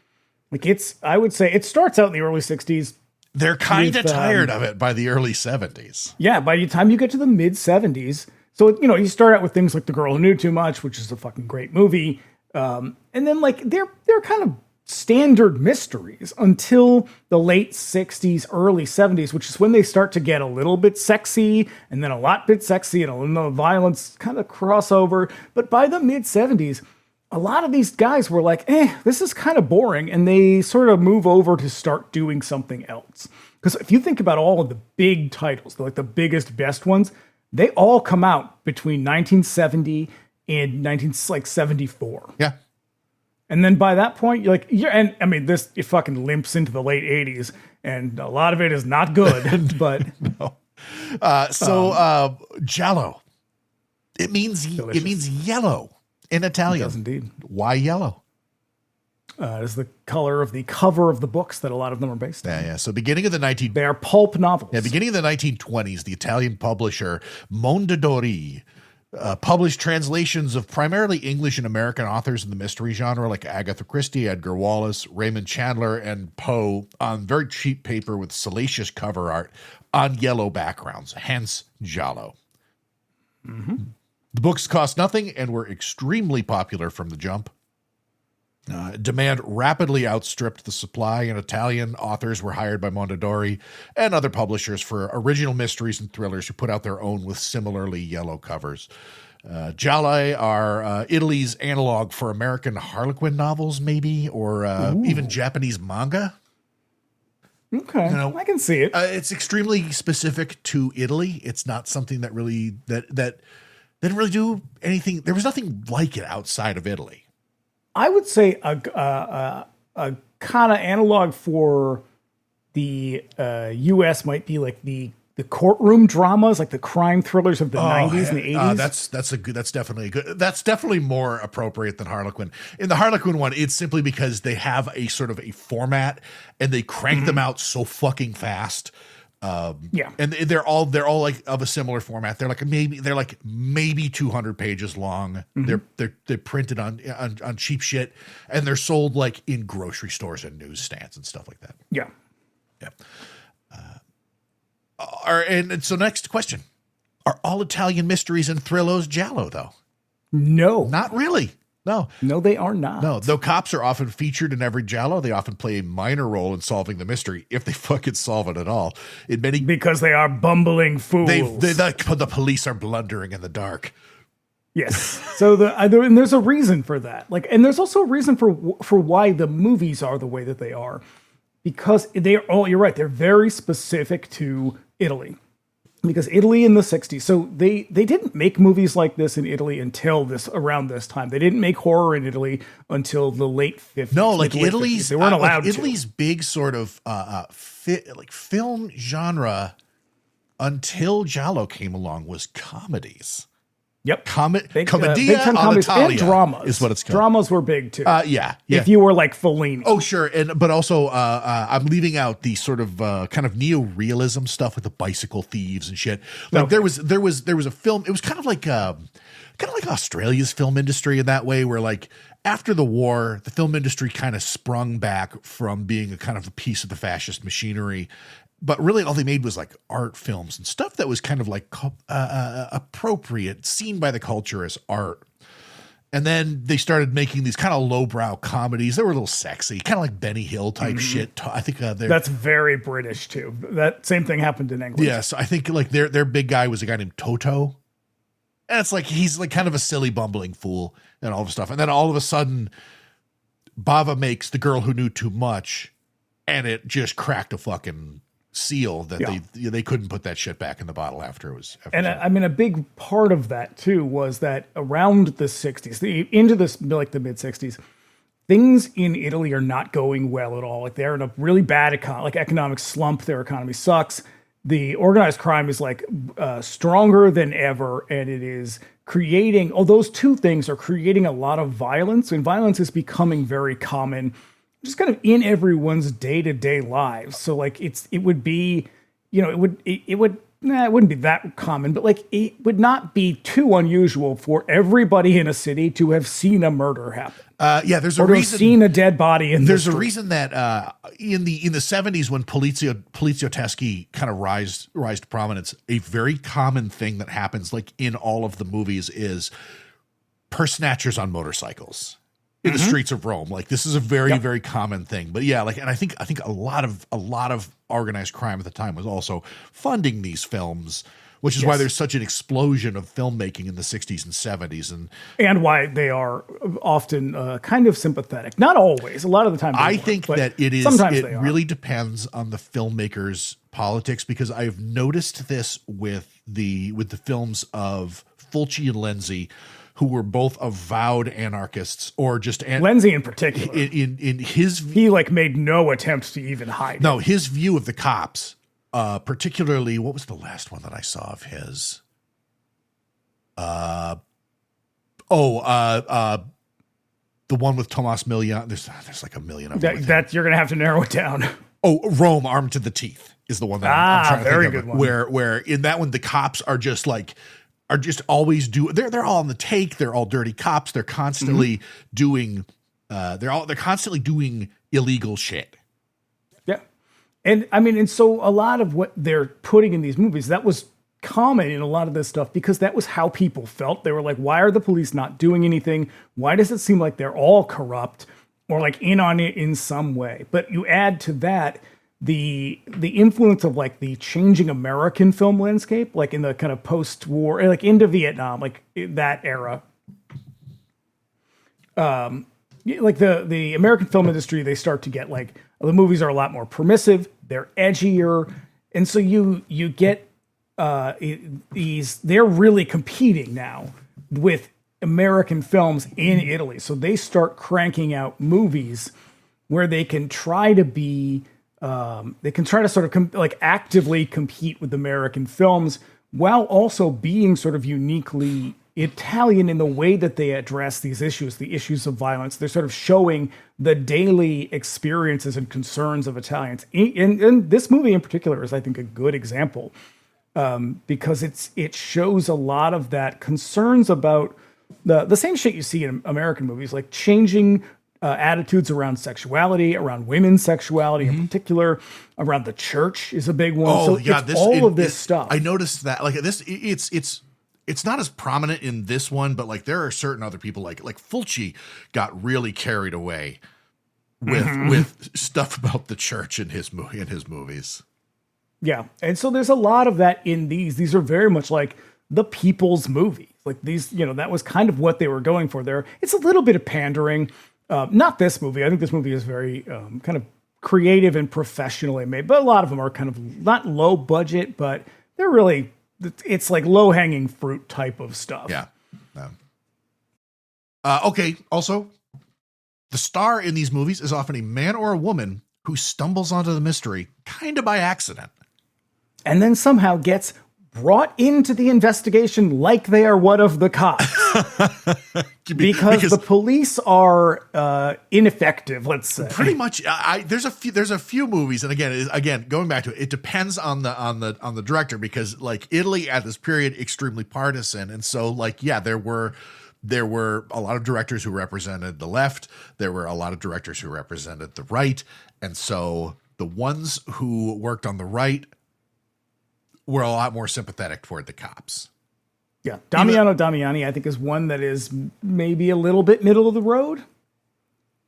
Speaker 3: Like I would say it starts out in the early 60s.
Speaker 2: They're kind of tired of it by the early 70s.
Speaker 3: Yeah. By the time you get to the mid 70s. So, you know, you start out with things like The Girl Who Knew Too Much, which is a fucking great movie. And then like they're kind of standard mysteries until the late 60s, early 70s, which is when they start to get a little bit sexy and then a lot bit sexy and a little violence kind of crossover. But by the mid 70s, a lot of these guys were like, this is kind of boring. And they sort of move over to start doing something else. Because if you think about all of the big titles, like the biggest, best ones, they all come out between 1970 and 1974.
Speaker 2: Yeah.
Speaker 3: And then by that point, you're like, and I mean, it fucking limps into the late 80s, and a lot of it is not good, but.
Speaker 2: No. Giallo. It means yellow in Italian.
Speaker 3: It does indeed.
Speaker 2: Why yellow?
Speaker 3: It is the color of the cover of the books that a lot of them are based on.
Speaker 2: Yeah. So beginning of the
Speaker 3: They are pulp novels.
Speaker 2: Yeah, beginning of the 1920s, the Italian publisher Mondadori published translations of primarily English and American authors in the mystery genre like Agatha Christie, Edgar Wallace, Raymond Chandler, and Poe on very cheap paper with salacious cover art on yellow backgrounds, hence giallo. The books cost nothing and were extremely popular from the jump. Demand rapidly outstripped the supply, and Italian authors were hired by Mondadori and other publishers for original mysteries and thrillers who put out their own with similarly yellow covers. Giallo are Italy's analog for American Harlequin novels, maybe, or even Japanese manga.
Speaker 3: Okay, I can see it.
Speaker 2: It's extremely specific to Italy. It's not something that really that didn't really do anything. There was nothing like it outside of Italy.
Speaker 3: I would say a kind of analog for the U.S. might be like the courtroom dramas, like the crime thrillers of the 90s and the 80s.
Speaker 2: That's definitely good. That's definitely more appropriate than Harlequin. In the Harlequin one, it's simply because they have a sort of a format and they crank them out so fucking fast. And they're all like of a similar format. They're like maybe 200 pages long. They're printed on cheap shit, and they're sold like in grocery stores and newsstands and stuff like that.
Speaker 3: Yeah.
Speaker 2: And so next question. Are all Italian mysteries and thrillos giallo, though?
Speaker 3: No.
Speaker 2: Not really. No.
Speaker 3: No, they are not.
Speaker 2: No, though cops are often featured in every giallo, they often play a minor role in solving the mystery, if they fucking solve it at all.
Speaker 3: Because they are bumbling fools.
Speaker 2: The police are blundering in the dark.
Speaker 3: Yes. So and there's a reason for that. And there's also a reason for why the movies are the way that they are. Because you're right, they're very specific to Italy. Because Italy in the 60s, so they didn't make movies like this in Italy until around this time. They didn't make horror in Italy until the late 50s.
Speaker 2: No, like Italy's,
Speaker 3: 50s. They weren't allowed
Speaker 2: Italy's big sort of film genre until giallo came along was comedies.
Speaker 3: Yep.
Speaker 2: Commedia
Speaker 3: comedies
Speaker 2: all'Italia
Speaker 3: and dramas
Speaker 2: is what it's called.
Speaker 3: Dramas were big too.
Speaker 2: Yeah.
Speaker 3: If you were like Fellini.
Speaker 2: Oh, sure. But also I'm leaving out the sort of kind of neo-realism stuff with the bicycle thieves and shit. Like there was a film. It was kind of like Australia's film industry in that way, where like after the war, the film industry kind of sprung back from being a kind of a piece of the fascist machinery. But really all they made was like art films and stuff that was kind of like appropriate, seen by the culture as art. And then they started making these kind of lowbrow comedies. They were a little sexy, kind of like Benny Hill type shit. I think
Speaker 3: that's very British too. That same thing happened in England.
Speaker 2: Yes, I think like their big guy was a guy named Toto. And it's like he's like kind of a silly bumbling fool and all the stuff. And then all of a sudden Bava makes The Girl Who Knew Too Much, and it just cracked a fucking seal that they couldn't put that shit back in the bottle after it was.
Speaker 3: I mean, a big part of that too was that around the 60s, into this like the mid 60s, things in Italy are not going well at all. Like they're in a really bad economic slump. Their economy sucks. The organized crime is like stronger than ever, and it is creating. Those two things are creating a lot of violence, and violence is becoming very common. Just kind of in everyone's day-to-day lives. So like it would be, it wouldn't be that common, but like it would not be too unusual for everybody in a city to have seen a murder happen.
Speaker 2: There's a
Speaker 3: or
Speaker 2: reason.
Speaker 3: Seen a dead body in.
Speaker 2: There's a reason that in the 70s when poliziotteschi kind of rise to prominence, a very common thing that happens like in all of the movies is purse snatchers on motorcycles in the streets of Rome. Like this is a very, very common thing. But yeah, and I think a lot of organized crime at the time was also funding these films, which is why there's such an explosion of filmmaking in the 60s and 70s. And
Speaker 3: why they are often kind of sympathetic. Not always. A lot of the time
Speaker 2: I think that it really depends on the filmmaker's politics, because I've noticed this with the films of Fulci and Lenzi, who were both avowed anarchists, or just
Speaker 3: Lenzi in particular.
Speaker 2: In his
Speaker 3: he like made no attempt to even hide.
Speaker 2: No, his view of the cops, particularly, what was the last one that I saw of his? The one with Tomas Milian. There's like a million of them.
Speaker 3: That you're gonna have to narrow it down.
Speaker 2: Oh, Rome, Armed to the Teeth is the one that I'm trying to
Speaker 3: very
Speaker 2: think
Speaker 3: good
Speaker 2: of.
Speaker 3: one.
Speaker 2: Where in that one the cops are just always they're all on the take. They're all dirty cops. They're constantly doing they're constantly doing illegal shit.
Speaker 3: Yeah. And I mean, and so a lot of what they're putting in these movies, that was common in a lot of this stuff, because that was how people felt. They were like, why are the police not doing anything? Why does it seem like they're all corrupt or like in on it in some way? But you add to that the influence of like the changing American film landscape, like in the kind of post-war, like into Vietnam, like that era. Like the American film industry, they start to get like, the movies are a lot more permissive, they're edgier, and so you get they're really competing now with American films in Italy. So they start cranking out movies where they can try to be, they can try to sort of like actively compete with American films while also being sort of uniquely Italian in the way that they address these issues, the issues of violence. They're sort of showing the daily experiences and concerns of Italians. And this movie in particular is, I think, a good example because it shows a lot of that concerns about the same shit you see in American movies, like changing attitudes around sexuality, around women's sexuality in particular, around the church is a big one.
Speaker 2: Oh,
Speaker 3: so
Speaker 2: yeah,
Speaker 3: it's all of this stuff.
Speaker 2: I noticed that, like this, it's not as prominent in this one, but like there are certain other people like Fulci got really carried away with stuff about the church in his movies.
Speaker 3: Yeah, and so there's a lot of that in these. These are very much like the people's movies. Like these, that was kind of what they were going for there. It's a little bit of pandering. Not this movie. I think this movie is very kind of creative and professionally made, but a lot of them are kind of not low budget, but they're really, it's like low hanging fruit type of stuff.
Speaker 2: Yeah. Okay. Also, the star in these movies is often a man or a woman who stumbles onto the mystery kind of by accident.
Speaker 3: And then somehow gets brought into the investigation like they are one of the cops. because the police are ineffective, let's say.
Speaker 2: Pretty much. There's a few movies, and again, going back to it, it depends on the director, because like Italy at this period extremely partisan, and so like there were a lot of directors who represented the left. There were a lot of directors who represented the right, and so the ones who worked on the right were a lot more sympathetic toward the cops.
Speaker 3: Yeah. Damiani, I think, is one that is maybe a little bit middle of the road.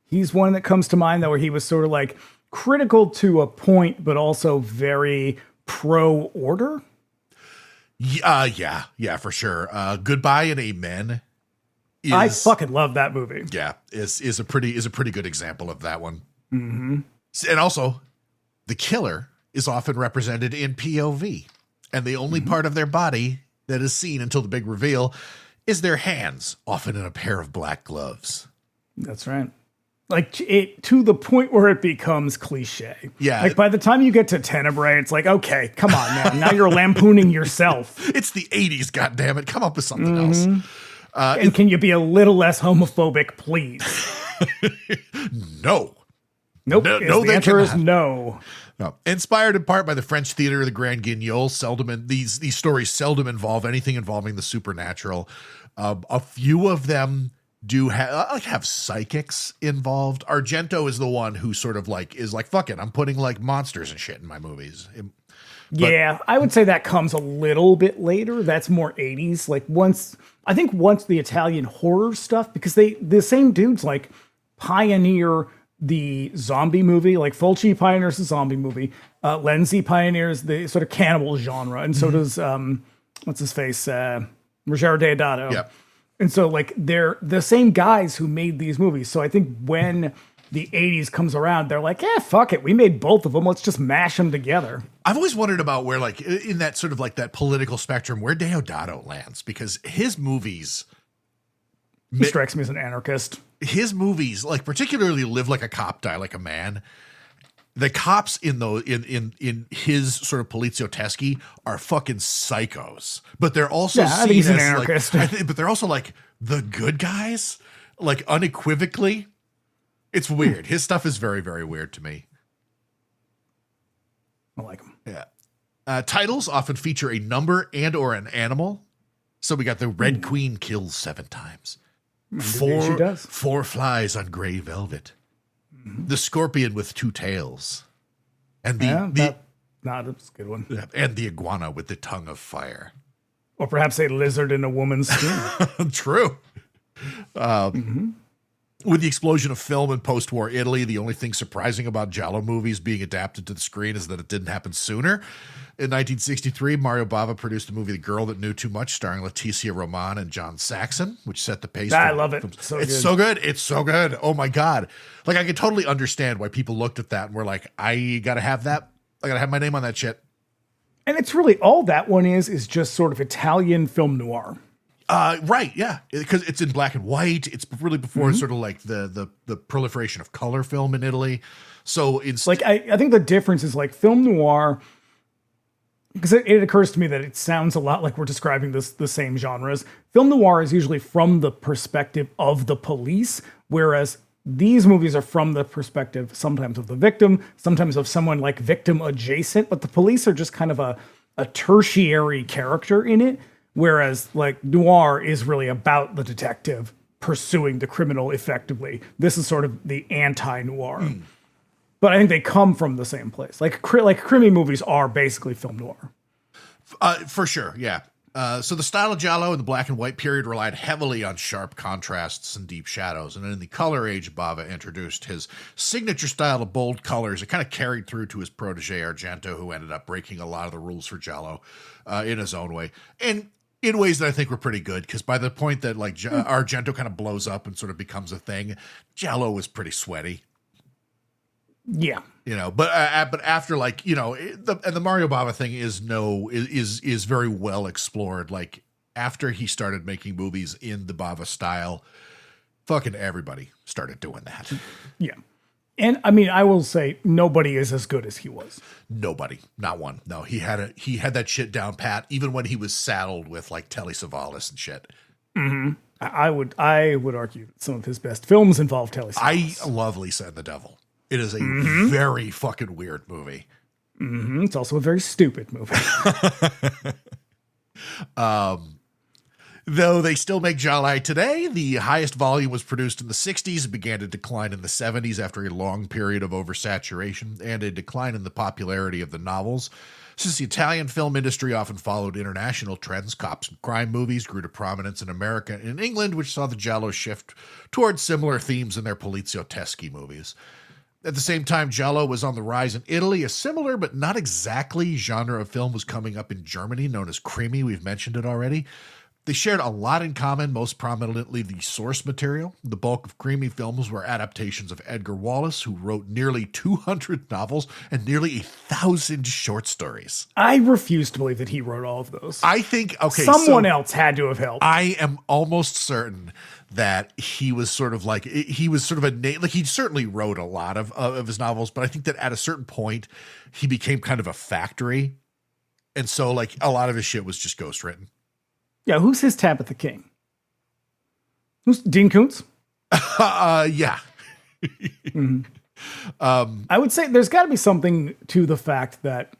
Speaker 3: He's one that comes to mind, though, where he was sort of like critical to a point, but also very pro-order. Yeah, for sure. Goodbye and Amen. I fucking love that movie.
Speaker 2: Yeah, is a pretty good example of that one. Mm-hmm. And also, the killer is often represented in POV. And the only part of their body that is seen until the big reveal is their hands, often in a pair of black gloves.
Speaker 3: That's right. Like it to the point where it becomes cliche.
Speaker 2: Yeah.
Speaker 3: Like by the time you get to Tenebrae, it's like, okay, come on, man. Now you're lampooning yourself.
Speaker 2: It's the 80s, goddammit. Come up with something else.
Speaker 3: And can you be a little less homophobic, please?
Speaker 2: No.
Speaker 3: Nope.
Speaker 2: No,
Speaker 3: the answer is no.
Speaker 2: No. Inspired in part by the French theater of the Grand Guignol, these stories seldom involve anything involving the supernatural. A few of them do have psychics involved. Argento is the one who sort of like is like, fuck it, I'm putting like monsters and shit in my movies.
Speaker 3: Yeah, I would say that comes a little bit later. That's more 80s. Like once the Italian horror stuff, because the same dudes like pioneer the zombie movie, like Fulci pioneers the zombie movie. Lenzi pioneers the sort of cannibal genre. And so does, what's his face? Ruggero Deodato.
Speaker 2: Yeah.
Speaker 3: And so like they're the same guys who made these movies. So I think when the 80s comes around, they're like, fuck it. We made both of them. Let's just mash them together.
Speaker 2: I've always wondered about where like in that sort of like that political spectrum, where Deodato lands, because his movies,
Speaker 3: he strikes me as an anarchist.
Speaker 2: His movies, like particularly Live Like a Cop, Die Like a Man. The cops in his sort of Polizio Teschi are fucking psychos, but they're also seen
Speaker 3: he's an
Speaker 2: as
Speaker 3: anarchist.
Speaker 2: like, but they're also like the good guys, like unequivocally. It's weird. His stuff is very, very weird to me.
Speaker 3: I like him.
Speaker 2: Yeah. Titles often feature a number and or an animal. So we got the Red Queen kills 7 times. Four flies on gray velvet. Mm-hmm. The scorpion with 2 tails. And that's a good one. And the iguana with the tongue of fire.
Speaker 3: Or perhaps a lizard in a woman's skin.
Speaker 2: True. With the explosion of film in post-war Italy, the only thing surprising about giallo movies being adapted to the screen is that it didn't happen sooner. In 1963, Mario Bava produced the movie The Girl That Knew Too Much, starring Leticia Roman and John Saxon, which set the pace.
Speaker 3: I love it.
Speaker 2: So good. It's so good. Oh my God. Like I could totally understand why people looked at that and were like, I gotta have that. I gotta have my name on that shit.
Speaker 3: And it's really all that one is just sort of Italian film noir.
Speaker 2: Right, yeah, because it's in black and white. It's really before sort of like the proliferation of color film in Italy. So it's
Speaker 3: Like, I think the difference is like film noir, because it occurs to me that it sounds a lot like we're describing the same genres. Film noir is usually from the perspective of the police, whereas these movies are from the perspective sometimes of the victim, sometimes of someone like victim adjacent, but the police are just kind of a tertiary character in it, whereas like noir is really about the detective pursuing the criminal effectively. This is sort of the anti-noir. But I think they come from the same place. Like krimi movies are basically film noir.
Speaker 2: For sure, yeah. So the style of giallo in the black and white period relied heavily on sharp contrasts and deep shadows. And in the color age, Bava introduced his signature style of bold colors. It kind of carried through to his protege, Argento, who ended up breaking a lot of the rules for giallo in his own way. And in ways that I think were pretty good, because by the point that like Argento kind of blows up and sort of becomes a thing, giallo was pretty sweaty.
Speaker 3: Yeah,
Speaker 2: but after like the Mario Bava thing is very well explored. Like after he started making movies in the Bava style, fucking everybody started doing that.
Speaker 3: Yeah, and I mean, I will say nobody is as good as he was.
Speaker 2: Nobody, not one. No, he had that shit down pat, even when he was saddled with like Telly Savalas and shit.
Speaker 3: Mm-hmm. I would argue that some of his best films involve Telly Savalas.
Speaker 2: I love Lisa and the Devil. It is a very fucking weird movie.
Speaker 3: It's also a very stupid movie.
Speaker 2: Though they still make giallo today, the highest volume was produced in the 60s. It began to decline in the 70s after a long period of oversaturation and a decline in the popularity of the novels. Since the Italian film industry often followed international trends, cops and crime movies grew to prominence in America and in England, which saw the giallo shift towards similar themes in their poliziotteschi movies. At the same time, giallo was on the rise in Italy. A similar but not exactly genre of film was coming up in Germany, known as krimi. We've mentioned it already. They shared a lot in common, most prominently the source material. The bulk of krimi films were adaptations of Edgar Wallace, who wrote nearly 200 novels and nearly 1,000 short stories.
Speaker 3: I refuse to believe that he wrote all of those.
Speaker 2: I think,
Speaker 3: someone else had to have helped.
Speaker 2: I am almost certain that he was sort of like, he certainly wrote a lot of his novels, but I think that at a certain point, he became kind of a factory. And so like a lot of his shit was just ghostwritten.
Speaker 3: Yeah, who's his Tabitha King? Who's Dean Koontz?
Speaker 2: Yeah.
Speaker 3: I would say there's got to be something to the fact that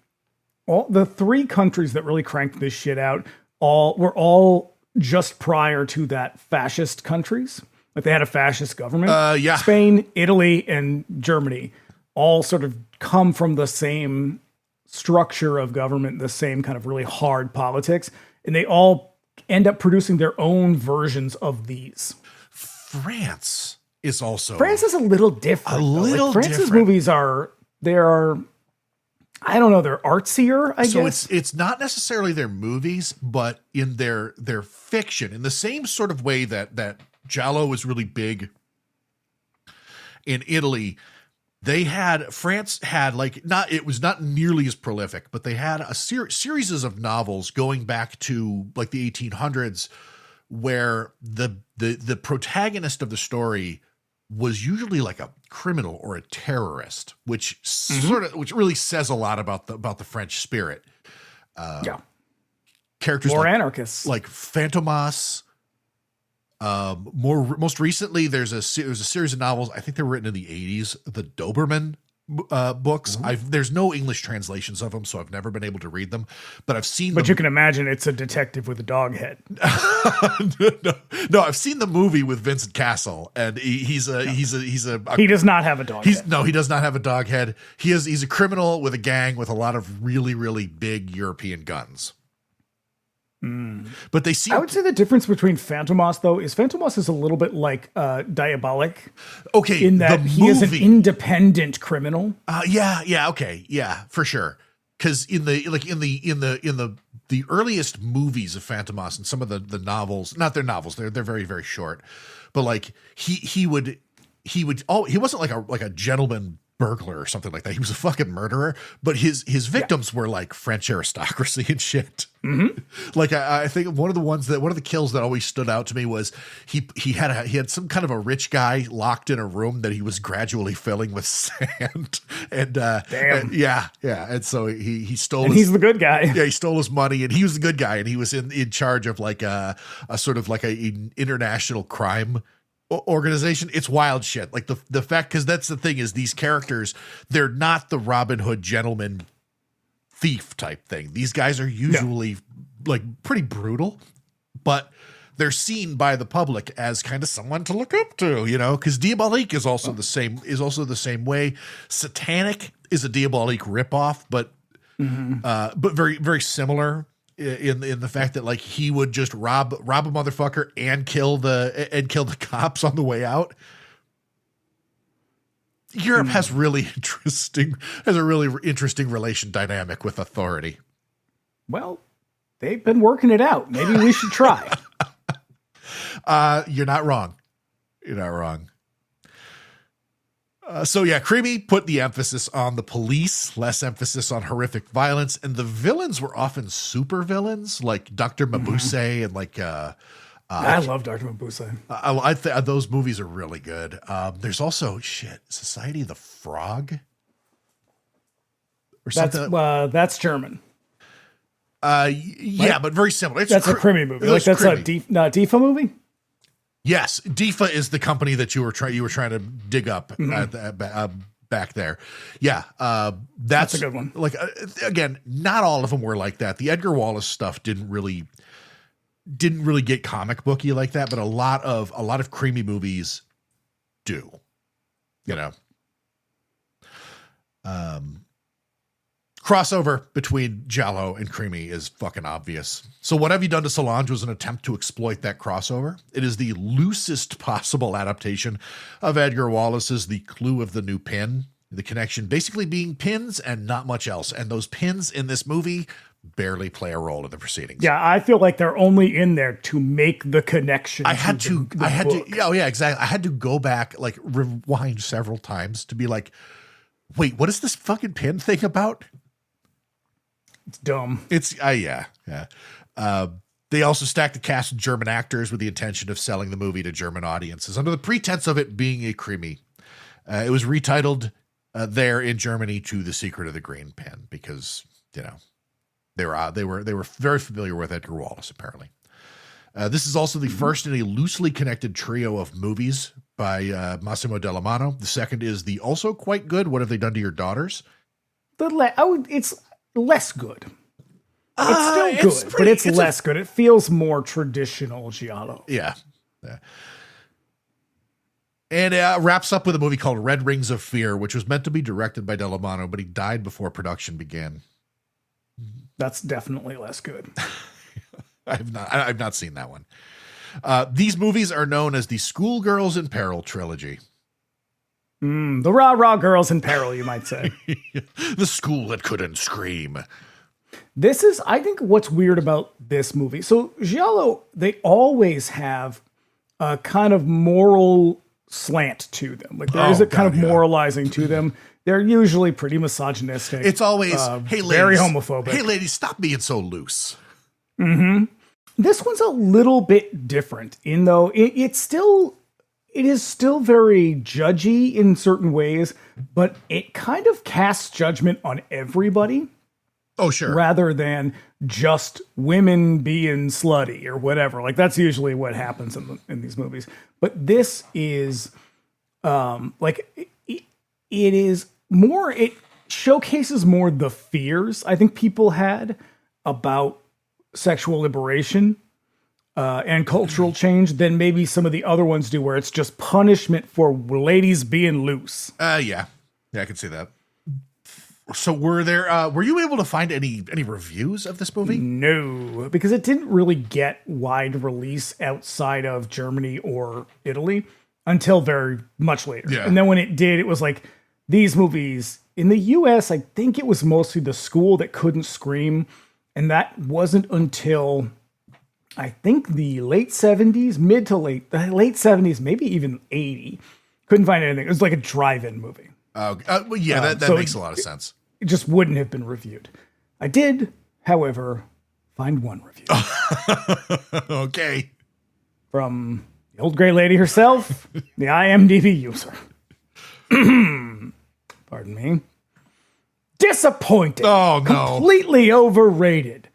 Speaker 3: all the three countries that really cranked this shit out were all just prior to that fascist countries. Like they had a fascist government.
Speaker 2: Yeah.
Speaker 3: Spain, Italy, and Germany all sort of come from the same structure of government, the same kind of really hard politics, and they all end up producing their own versions of these.
Speaker 2: France is a
Speaker 3: little different. France's
Speaker 2: different.
Speaker 3: Movies are I don't know, they're artsier, I guess.
Speaker 2: So it's not necessarily their movies, but in their fiction, in the same sort of way that giallo was really big in Italy. France had it was not nearly as prolific, but they had a series of novels going back to like the 1800s where the protagonist of the story was usually like a criminal or a terrorist, which which really says a lot about the French spirit. Characters
Speaker 3: more anarchists
Speaker 2: like Fantomas. Most recently, there's a series of novels. I think they were written in the 80s. The Doberman books. There's no English translations of them, so I've never been able to read them. But I've seen.
Speaker 3: But you can imagine it's a detective with a dog head.
Speaker 2: No, I've seen the movie with Vincent Cassel, and he
Speaker 3: does not have a dog head.
Speaker 2: No, he does not have a dog head. He's a criminal with a gang with a lot of really, really big European guns. But they seem.
Speaker 3: I would say the difference between Fantomas, though, is Fantomas is a little bit like Diabolik.
Speaker 2: Okay,
Speaker 3: in that he is an independent criminal.
Speaker 2: Yeah, for sure. Because in the earliest movies of Fantomas and some of the novels, not their novels, they're very, very short. But like he wasn't like a gentleman burglar or something like that. He was a fucking murderer, but his victims were like French aristocracy and shit. Like I think one of the kills that always stood out to me was he had some kind of a rich guy locked in a room that he was gradually filling with sand, and and so he stole.
Speaker 3: And he's the good guy.
Speaker 2: Yeah, he stole his money, and he was the good guy, and he was in charge of like a sort of like a international crime organization. It's wild shit. Like the fact, because that's the thing, is these characters, they're not the Robin Hood gentleman thief type thing. These guys are usually like pretty brutal, but they're seen by the public as kind of someone to look up to, you know, because Diabolique is also the same way. Satanic is a Diabolique ripoff, but very, very similar in the fact that like he would just rob a motherfucker and kill the cops on the way out. Europe has a really interesting relation dynamic with authority.
Speaker 3: Well, they've been working it out. Maybe we should try.
Speaker 2: You're not wrong. You're not wrong. Krimi put the emphasis on the police, less emphasis on horrific violence, and the villains were often super villains like Dr. Mabuse and like
Speaker 3: I love Dr. Mabuse.
Speaker 2: Those movies are really good. There's also Society of the Frog or something.
Speaker 3: That's German.
Speaker 2: But very similar.
Speaker 3: That's a krimi movie. Like that's a Difa movie.
Speaker 2: Yes, Difa is the company that you were trying to dig up back there. Yeah, that's
Speaker 3: a good one.
Speaker 2: Like again, not all of them were like that. The Edgar Wallace stuff didn't really get comic booky like that, but a lot of krimi movies do. You know, crossover between giallo and krimi is fucking obvious. So What Have You Done to Solange was an attempt to exploit that crossover. It is the loosest possible adaptation of Edgar Wallace's The Clue of the New Pin, the connection basically being pins and not much else. And those pins in this movie barely play a role in the proceedings.
Speaker 3: Yeah, I feel like they're only in there to make the connection.
Speaker 2: I had to, exactly. I had to go back, like rewind several times to be like, wait, what is this fucking pin thing about?
Speaker 3: It's dumb.
Speaker 2: It's yeah. They also stacked the cast of German actors with the intention of selling the movie to German audiences under the pretense of it being a krimi. It was retitled there in Germany to The Secret of the Green Pin because they were very familiar with Edgar Wallace apparently. This is also the first in a loosely connected trio of movies by Massimo Dellamano. The second is the also quite good What Have They Done to Your Daughters?
Speaker 3: It's less good. It's still good, but it's less good. It feels more traditional giallo.
Speaker 2: Yeah. And it wraps up with a movie called Red Rings of Fear, which was meant to be directed by Dellamano, but he died before production began.
Speaker 3: That's definitely less good.
Speaker 2: I've not seen that one. These movies are known as the Schoolgirls in Peril trilogy.
Speaker 3: The rah-rah girls in peril, you might say.
Speaker 2: The school that couldn't scream.
Speaker 3: This is, I think, what's weird about this movie. So, giallo, they always have a kind of moral slant to them. Like, there is a kind of moralizing to them. They're usually pretty misogynistic.
Speaker 2: It's always, hey, ladies.
Speaker 3: Very homophobic.
Speaker 2: Hey, ladies, stop being so loose.
Speaker 3: Mm-hmm. This one's a little bit different, in though it is still very judgy in certain ways, but it kind of casts judgment on everybody.
Speaker 2: Oh, sure.
Speaker 3: Rather than just women being slutty or whatever. Like that's usually what happens in these movies. But this is it is more, it showcases more the fears I think people had about sexual liberation and cultural change than maybe some of the other ones do, where it's just punishment for ladies being loose.
Speaker 2: Yeah, I can see that. So were you able to find any reviews of this movie?
Speaker 3: No, because it didn't really get wide release outside of Germany or Italy until very much later. Yeah. And then when it did, it was like these movies in the US, I think it was mostly The School That Couldn't Scream. And that wasn't until I think the late 70s, late 70s, maybe even 80. Couldn't find anything. It was like a drive-in movie.
Speaker 2: Well, yeah, that
Speaker 3: so
Speaker 2: makes a lot of sense.
Speaker 3: It just wouldn't have been reviewed. I did, however, find one review.
Speaker 2: Okay.
Speaker 3: From the old gray lady herself, the IMDb user. Pardon me. Disappointing.
Speaker 2: Oh, no.
Speaker 3: Completely overrated.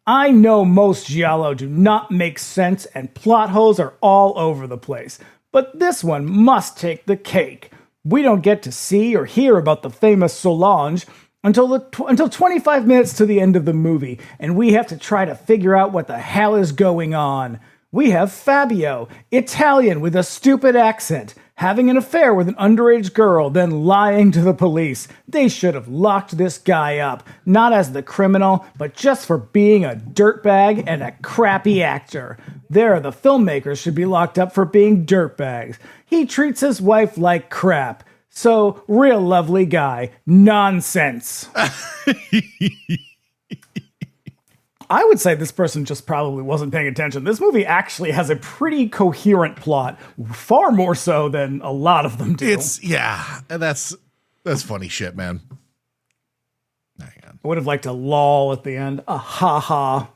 Speaker 3: I know most giallo do not make sense and plot holes are all over the place, but this one must take the cake. We don't get to see or hear about the famous Solange until 25 minutes to the end of the movie, and we have to try to figure out what the hell is going on. We have Fabio, Italian with a stupid accent, having an affair with an underage girl, then lying to the police. They should have locked this guy up, not as the criminal, but just for being a dirtbag and a crappy actor. The filmmakers should be locked up for being dirtbags. He treats his wife like crap. So, real lovely guy. Nonsense. I would say this person just probably wasn't paying attention. This movie actually has a pretty coherent plot, far more so than a lot of them do.
Speaker 2: And that's funny shit, man. Hang on.
Speaker 3: I would have liked a lull at the end. A ha-ha.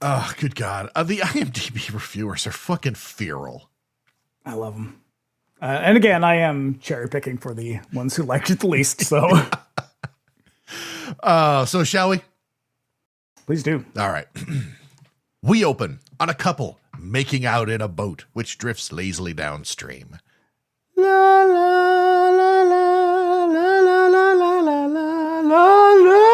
Speaker 2: Oh, good God. The IMDb reviewers are fucking feral.
Speaker 3: I love them. And again, I am cherry picking for the ones who liked it the least, so.
Speaker 2: So shall we?
Speaker 3: Please do.
Speaker 2: All right. We open on a couple making out in a boat, which drifts lazily downstream.
Speaker 3: La la la la la la la la la la la.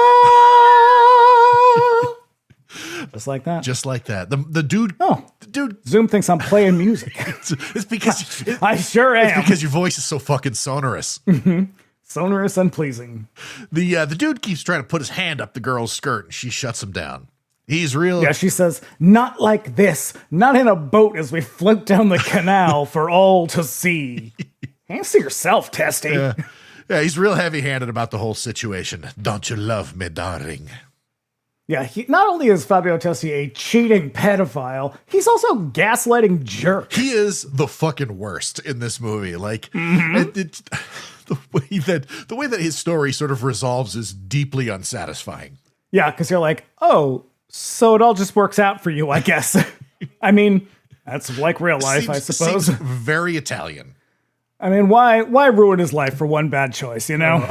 Speaker 3: Just like that.
Speaker 2: Just like that. The dude.
Speaker 3: Oh,
Speaker 2: the dude.
Speaker 3: Zoom thinks I'm playing music.
Speaker 2: It's because
Speaker 3: I sure am.
Speaker 2: It's because your voice is so fucking sonorous.
Speaker 3: Sonorous and pleasing.
Speaker 2: The dude keeps trying to put his hand up the girl's skirt, and she shuts him down. He's real.
Speaker 3: Yeah, she says, not like this. Not in a boat as we float down the canal for all to see. Answer yourself, Testy.
Speaker 2: Yeah, he's real heavy-handed about the whole situation. Don't you love me, darling?
Speaker 3: Yeah, not only is Fabio Testi a cheating pedophile, he's also gaslighting jerk.
Speaker 2: He is the fucking worst in this movie. Like, the way that his story sort of resolves is deeply unsatisfying.
Speaker 3: Yeah, because you're like, oh, so it all just works out for you, I guess. I mean, that's like real life, I suppose.
Speaker 2: Seems very Italian.
Speaker 3: I mean, why ruin his life for one bad choice, you know?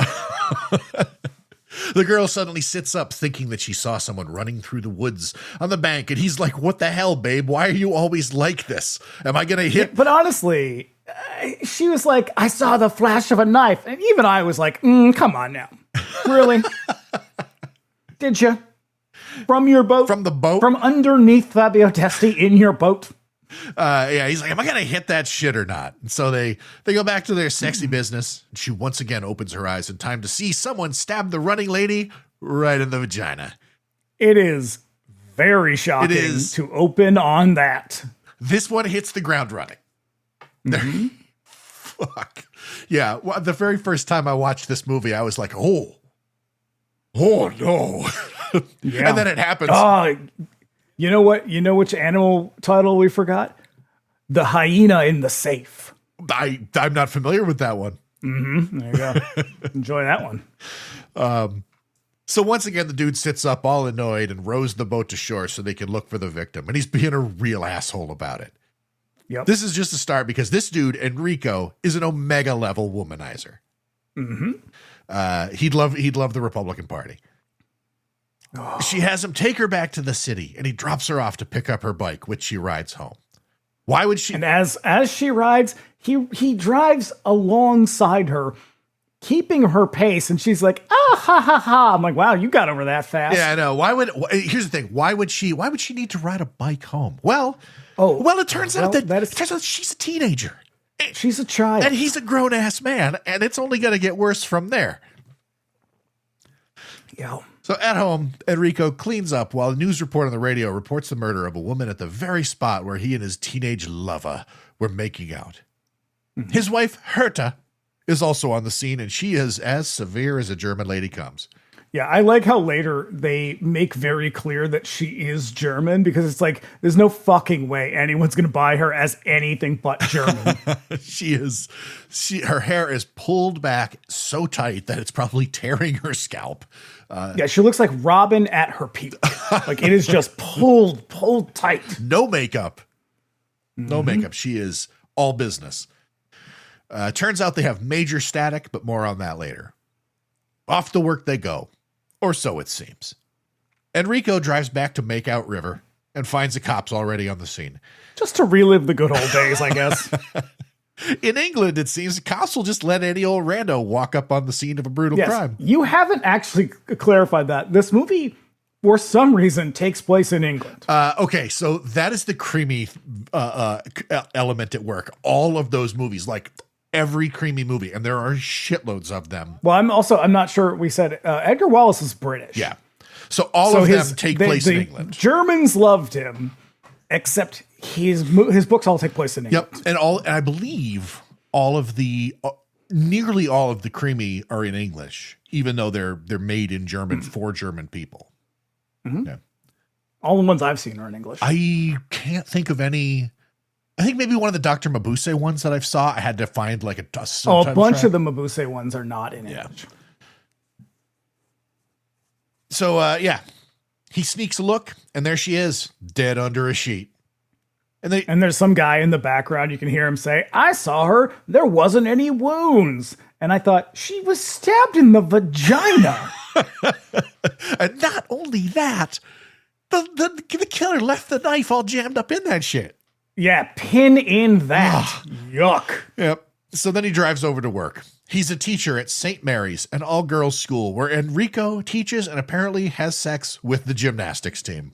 Speaker 2: The girl suddenly sits up thinking that she saw someone running through the woods on the bank, and he's like, what the hell, babe? Why are you always like this? Am I going to hit?
Speaker 3: But honestly, she was like, I saw the flash of a knife. And even I was like, come on now. Really? Did you? From your boat?
Speaker 2: From the boat?
Speaker 3: From underneath Fabio Testi in your boat?
Speaker 2: Yeah, he's like, am I going to hit that shit or not? And so they go back to their sexy business. And she once again opens her eyes in time to see someone stab the running lady right in the vagina.
Speaker 3: It is very shocking to open on that.
Speaker 2: This one hits the ground running. Fuck. Yeah, well, the very first time I watched this movie, I was like, oh no. Yeah. And then it happens.
Speaker 3: You know what? You know which animal title we forgot? The hyena in the safe.
Speaker 2: I'm not familiar with that one.
Speaker 3: There you go. Enjoy that one.
Speaker 2: So once again, the dude sits up all annoyed and rows the boat to shore so they can look for the victim. And he's being a real asshole about it.
Speaker 3: Yep.
Speaker 2: This is just a start because this dude, Enrico, is an Omega level womanizer. He'd love the Republican Party. Oh. She has him take her back to the city, and he drops her off to pick up her bike, which she rides home. Why would she?
Speaker 3: And as she rides, he drives alongside her, keeping her pace, and she's like, ha ha ha. I'm like, wow, you got over that fast.
Speaker 2: Yeah, I know. Here's the thing. Why would she need to ride a bike home? Well, it turns out that she's a teenager.
Speaker 3: She's a child.
Speaker 2: And he's a grown ass man, and it's only going to get worse from there.
Speaker 3: Yeah.
Speaker 2: So at home, Enrico cleans up while a news report on the radio reports the murder of a woman at the very spot where he and his teenage lover were making out. His wife, Herta, is also on the scene, and she is as severe as a German lady comes.
Speaker 3: Yeah, I like how later they make very clear that she is German, because it's like, there's no fucking way anyone's going to buy her as anything but German.
Speaker 2: Her hair is pulled back so tight that it's probably tearing her scalp.
Speaker 3: Yeah, she looks like Robin at her peak. Like, it is just pulled tight.
Speaker 2: No makeup. No makeup. She is all business. Turns out they have major static, but more on that later. Off to work they go. Or so it seems. Enrico drives back to Makeout River and finds the cops already on the scene.
Speaker 3: Just to relive the good old days, I guess.
Speaker 2: In England, it seems the cops will just let any old rando walk up on the scene of a brutal crime.
Speaker 3: You haven't actually clarified that. This movie, for some reason, takes place in England.
Speaker 2: Okay, so that is the creamy element at work. All of those movies, like every creamy movie, and there are shitloads of them.
Speaker 3: Well, I'm not sure we said Edgar Wallace is British.
Speaker 2: Yeah. So all of them take place in England.
Speaker 3: Germans loved him, except his books all take place in England.
Speaker 2: Yep. And I believe nearly all of the creamy are in English, even though they're made in German for German people.
Speaker 3: Mm-hmm.
Speaker 2: Yeah.
Speaker 3: All the ones I've seen are in English.
Speaker 2: I can't think of any. I think maybe one of the Dr. Mabuse ones that I've saw, I had to find like a
Speaker 3: bunch of the Mabuse ones are not in English.
Speaker 2: So, he sneaks a look, and there she is, dead under a sheet. And
Speaker 3: there's some guy in the background. You can hear him say, "I saw her. There wasn't any wounds." And I thought, she was stabbed in the vagina.
Speaker 2: And not only that, the killer left the knife all jammed up in that shit.
Speaker 3: Yeah, pin in that. Yuck.
Speaker 2: Yep. So then he drives over to work. He's a teacher at St. Mary's, an all-girls school where Enrico teaches and apparently has sex with the gymnastics team.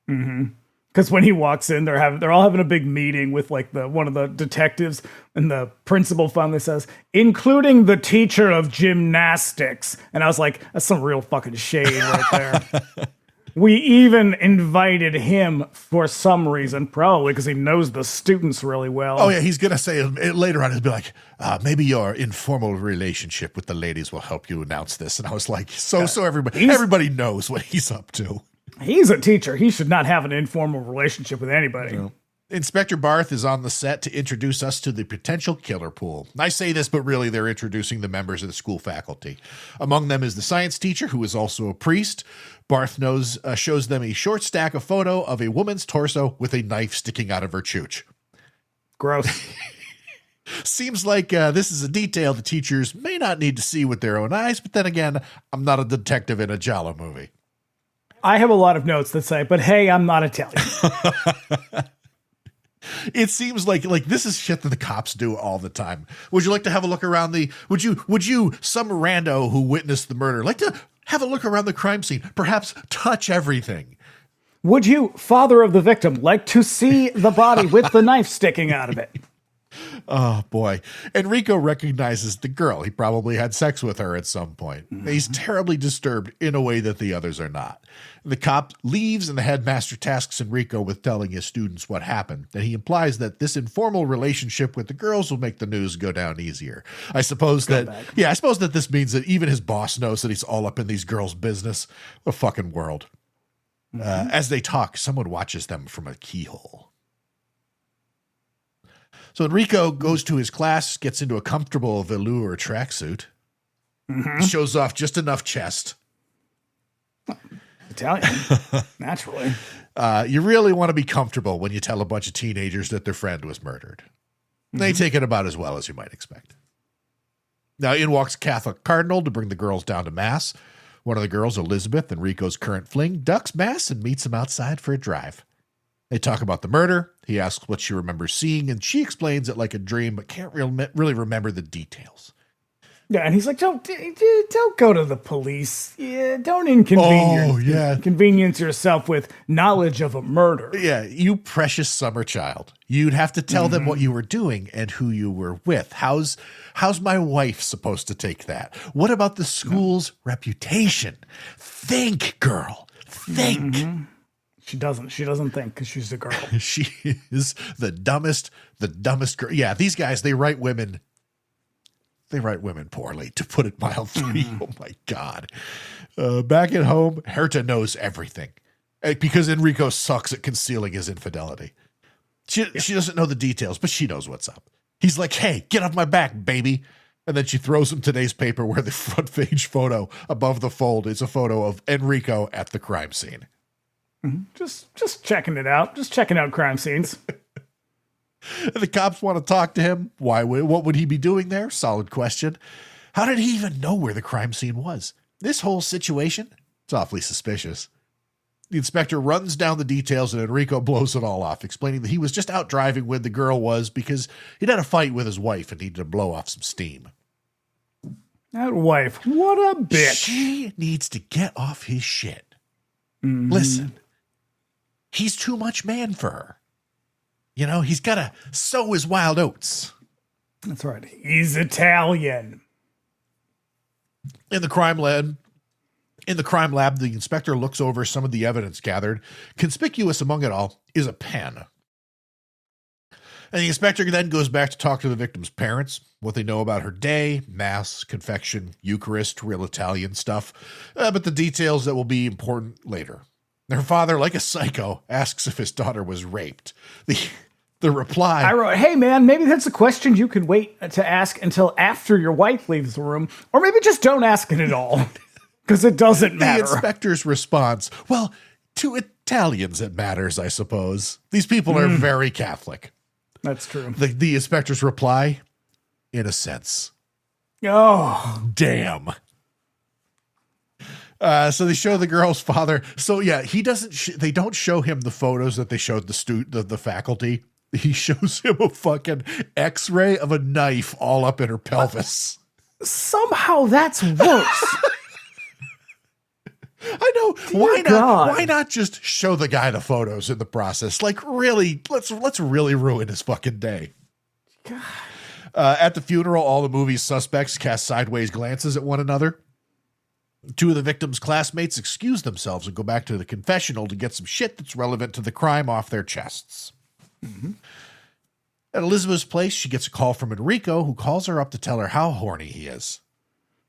Speaker 3: Mm-hmm. Because when he walks in, they're all having a big meeting with like one of the detectives, and the principal finally says, "including the teacher of gymnastics." And I was like, that's some real fucking shade right there. We even invited him for some reason, probably because he knows the students really well.
Speaker 2: Oh, yeah, he's going to say later on, he'll be like, maybe your informal relationship with the ladies will help you announce this. And I was like, so everybody knows what he's up to.
Speaker 3: He's a teacher. He should not have an informal relationship with anybody.
Speaker 2: No. Inspector Barth is on the set to introduce us to the potential killer pool. I say this, but really they're introducing the members of the school faculty. Among them is the science teacher, who is also a priest. Barth shows them a short stack of photo of a woman's torso with a knife sticking out of her chooch.
Speaker 3: Gross.
Speaker 2: Seems like this is a detail the teachers may not need to see with their own eyes, but then again, I'm not a detective in a giallo movie.
Speaker 3: I have a lot of notes that say, but hey, I'm not Italian.
Speaker 2: It seems like this is shit that the cops do all the time. Would you like to have a look around would you, some rando who witnessed the murder, like to have a look around the crime scene, perhaps touch everything?
Speaker 3: Would you, father of the victim, like to see the body with the knife sticking out of it?
Speaker 2: Oh, boy. Enrico recognizes the girl. He probably had sex with her at some point. Mm-hmm. He's terribly disturbed in a way that the others are not. The cop leaves, and the headmaster tasks Enrico with telling his students what happened. And he implies that this informal relationship with the girls will make the news go down easier. I suppose that this means that even his boss knows that he's all up in these girls' business. The fucking world. Mm-hmm. As they talk, someone watches them from a keyhole. So Enrico goes to his class, gets into a comfortable velour tracksuit, shows off just enough chest.
Speaker 3: Italian, naturally.
Speaker 2: You really want to be comfortable when you tell a bunch of teenagers that their friend was murdered. They take it about as well as you might expect. Now in walks Catholic Cardinal to bring the girls down to Mass. One of the girls, Elizabeth, Enrico's current fling, ducks Mass and meets him outside for a drive. They talk about the murder. He asks what she remembers seeing, and she explains it like a dream, but can't really remember the details.
Speaker 3: Yeah, and he's like, don't go to the police. Yeah, don't inconvenience yourself with knowledge of a murder.
Speaker 2: Yeah, you precious summer child. You'd have to tell them what you were doing and who you were with. How's my wife supposed to take that? What about the school's reputation? Think, girl. Think.
Speaker 3: Mm-hmm. She doesn't think because she's a girl.
Speaker 2: She is the dumbest girl. Yeah, these guys, they write women They write women poorly, to put it mildly. Oh, my God. Back at home, Herta knows everything because Enrico sucks at concealing his infidelity. She doesn't know the details, but she knows what's up. He's like, hey, get off my back, baby. And then she throws him today's paper where the front page photo above the fold is a photo of Enrico at the crime scene.
Speaker 3: Just checking it out. Just checking out crime scenes.
Speaker 2: The cops want to talk to him. Why? What would he be doing there? Solid question. How did he even know where the crime scene was? This whole situation, it's awfully suspicious. The inspector runs down the details and Enrico blows it all off, explaining that he was just out driving when the girl was because he'd had a fight with his wife and needed to blow off some steam.
Speaker 3: That wife, what a bitch.
Speaker 2: She needs to get off his shit. Listen, he's too much man for her. You know, he's got to sow his wild oats.
Speaker 3: That's right. He's Italian.
Speaker 2: In the crime lab, the inspector looks over some of the evidence gathered. Conspicuous among it all is a pen. And the inspector then goes back to talk to the victim's parents, what they know about her day, Mass, confection, Eucharist, real Italian stuff, but the details that will be important later. Her father, like a psycho, asks if his daughter was raped. The reply...
Speaker 3: I wrote, hey man, maybe that's a question you can wait to ask until after your wife leaves the room, or maybe just don't ask it at all, because it doesn't matter.
Speaker 2: The inspector's response, well, to Italians it matters, I suppose. These people are very Catholic.
Speaker 3: That's true.
Speaker 2: The inspector's reply, in a sense.
Speaker 3: Oh.
Speaker 2: Damn. So they show the girl's father. So yeah, he doesn't. They don't show him the photos that they showed the faculty. He shows him a fucking X-ray of a knife all up in her pelvis.
Speaker 3: Somehow that's worse.
Speaker 2: I know. Why not? Why not just show the guy the photos in the process? Like, really, let's really ruin his fucking day. God. At the funeral, all the movie's suspects cast sideways glances at one another. Two of the victim's classmates excuse themselves and go back to the confessional to get some shit that's relevant to the crime off their chests. At Elizabeth's place, she gets a call from Enrico, who calls her up to tell her how horny he is.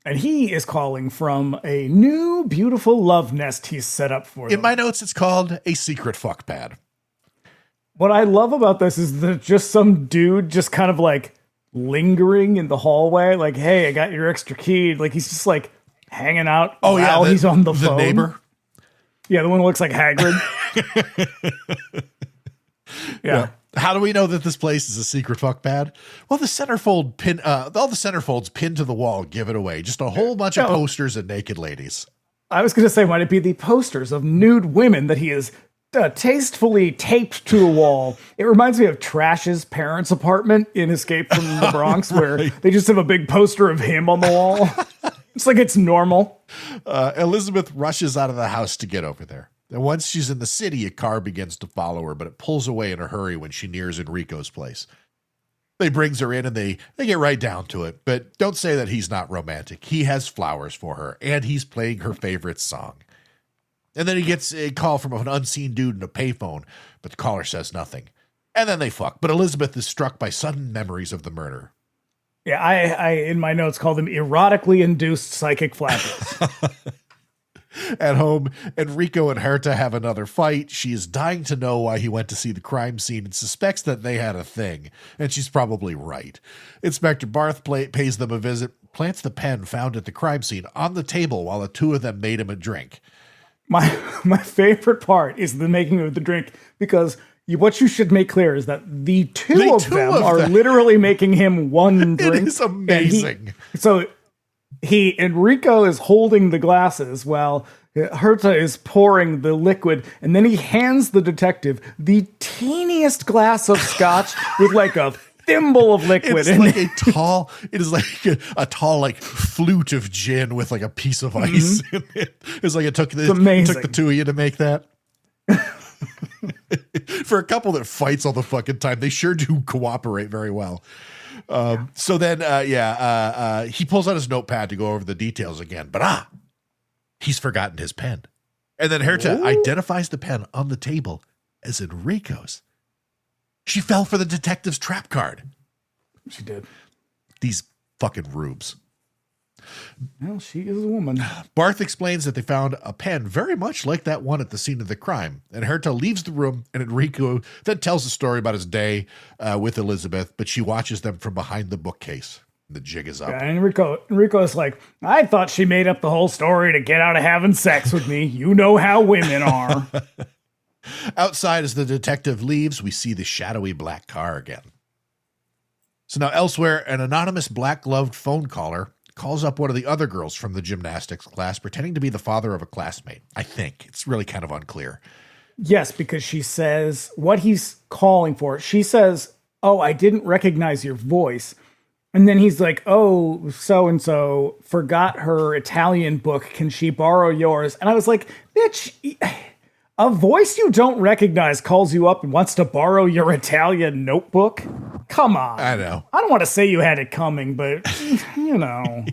Speaker 3: And he is calling from a new, beautiful love nest he's set up for them.
Speaker 2: In my notes, it's called a secret fuck pad.
Speaker 3: What I love about this is that just some dude just kind of like lingering in the hallway. Like, hey, I got your extra key. Like, he's just like hanging out while he's on the phone.
Speaker 2: The neighbor?
Speaker 3: Yeah, the one who looks like Hagrid. Yeah.
Speaker 2: How do we know that this place is a secret fuck pad? Well, the centerfold pin, all the centerfolds pinned to the wall give it away. Just a whole bunch of posters and naked ladies.
Speaker 3: I was going to say, might it be the posters of nude women that he has tastefully taped to the wall? It reminds me of Trash's parents' apartment in Escape from the Bronx, where they just have a big poster of him on the wall. It's like it's normal.
Speaker 2: Elizabeth rushes out of the house to get over there. And once she's in the city, a car begins to follow her, but it pulls away in a hurry when she nears Enrico's place. They brings her in and they get right down to it, but don't say that he's not romantic. He has flowers for her, and he's playing her favorite song. And then he gets a call from an unseen dude in a payphone, but the caller says nothing. And then they fuck, but Elizabeth is struck by sudden memories of the murder.
Speaker 3: Yeah, I in my notes call them erotically induced psychic flashes.
Speaker 2: At home, Enrico and Herta have another fight. She is dying to know why he went to see the crime scene and suspects that they had a thing, and she's probably right. Inspector Barth pays them a visit, plants the pen found at the crime scene on the table while the two of them made him a drink.
Speaker 3: My favorite part is the making of the drink, because what you should make clear is that the two of them are literally making him one drink.
Speaker 2: It is amazing.
Speaker 3: Enrico is holding the glasses while Herta is pouring the liquid, and then he hands the detective the teeniest glass of scotch with like a thimble of liquid.
Speaker 2: It's like it is like a tall like flute of gin with like a piece of ice in it. It's like it took the two of you to make that. For a couple that fights all the fucking time, they sure do cooperate very well. So then, he pulls out his notepad to go over the details again, but he's forgotten his pen. And then Herta identifies the pen on the table as Enrico's. She fell for the detective's trap card.
Speaker 3: She did.
Speaker 2: These fucking rubes.
Speaker 3: Well, she is a woman.
Speaker 2: Barth explains that they found a pen very much like that one at the scene of the crime. And Herta leaves the room, and Enrico then tells a story about his day with Elizabeth, but she watches them from behind the bookcase. The jig is up.
Speaker 3: Yeah, Enrico is like, I thought she made up the whole story to get out of having sex with me. You know how women are.
Speaker 2: Outside, as the detective leaves, we see the shadowy black car again. So now elsewhere, an anonymous black-gloved phone caller calls up one of the other girls from the gymnastics class, pretending to be the father of a classmate. I think. It's really kind of unclear.
Speaker 3: Yes, because she says what he's calling for. She says, oh, I didn't recognize your voice. And then he's like, oh, so-and-so forgot her Italian book. Can she borrow yours? And I was like, bitch, a voice you don't recognize calls you up and wants to borrow your Italian notebook? Come on.
Speaker 2: I know.
Speaker 3: I don't want to say you had it coming, but, you know.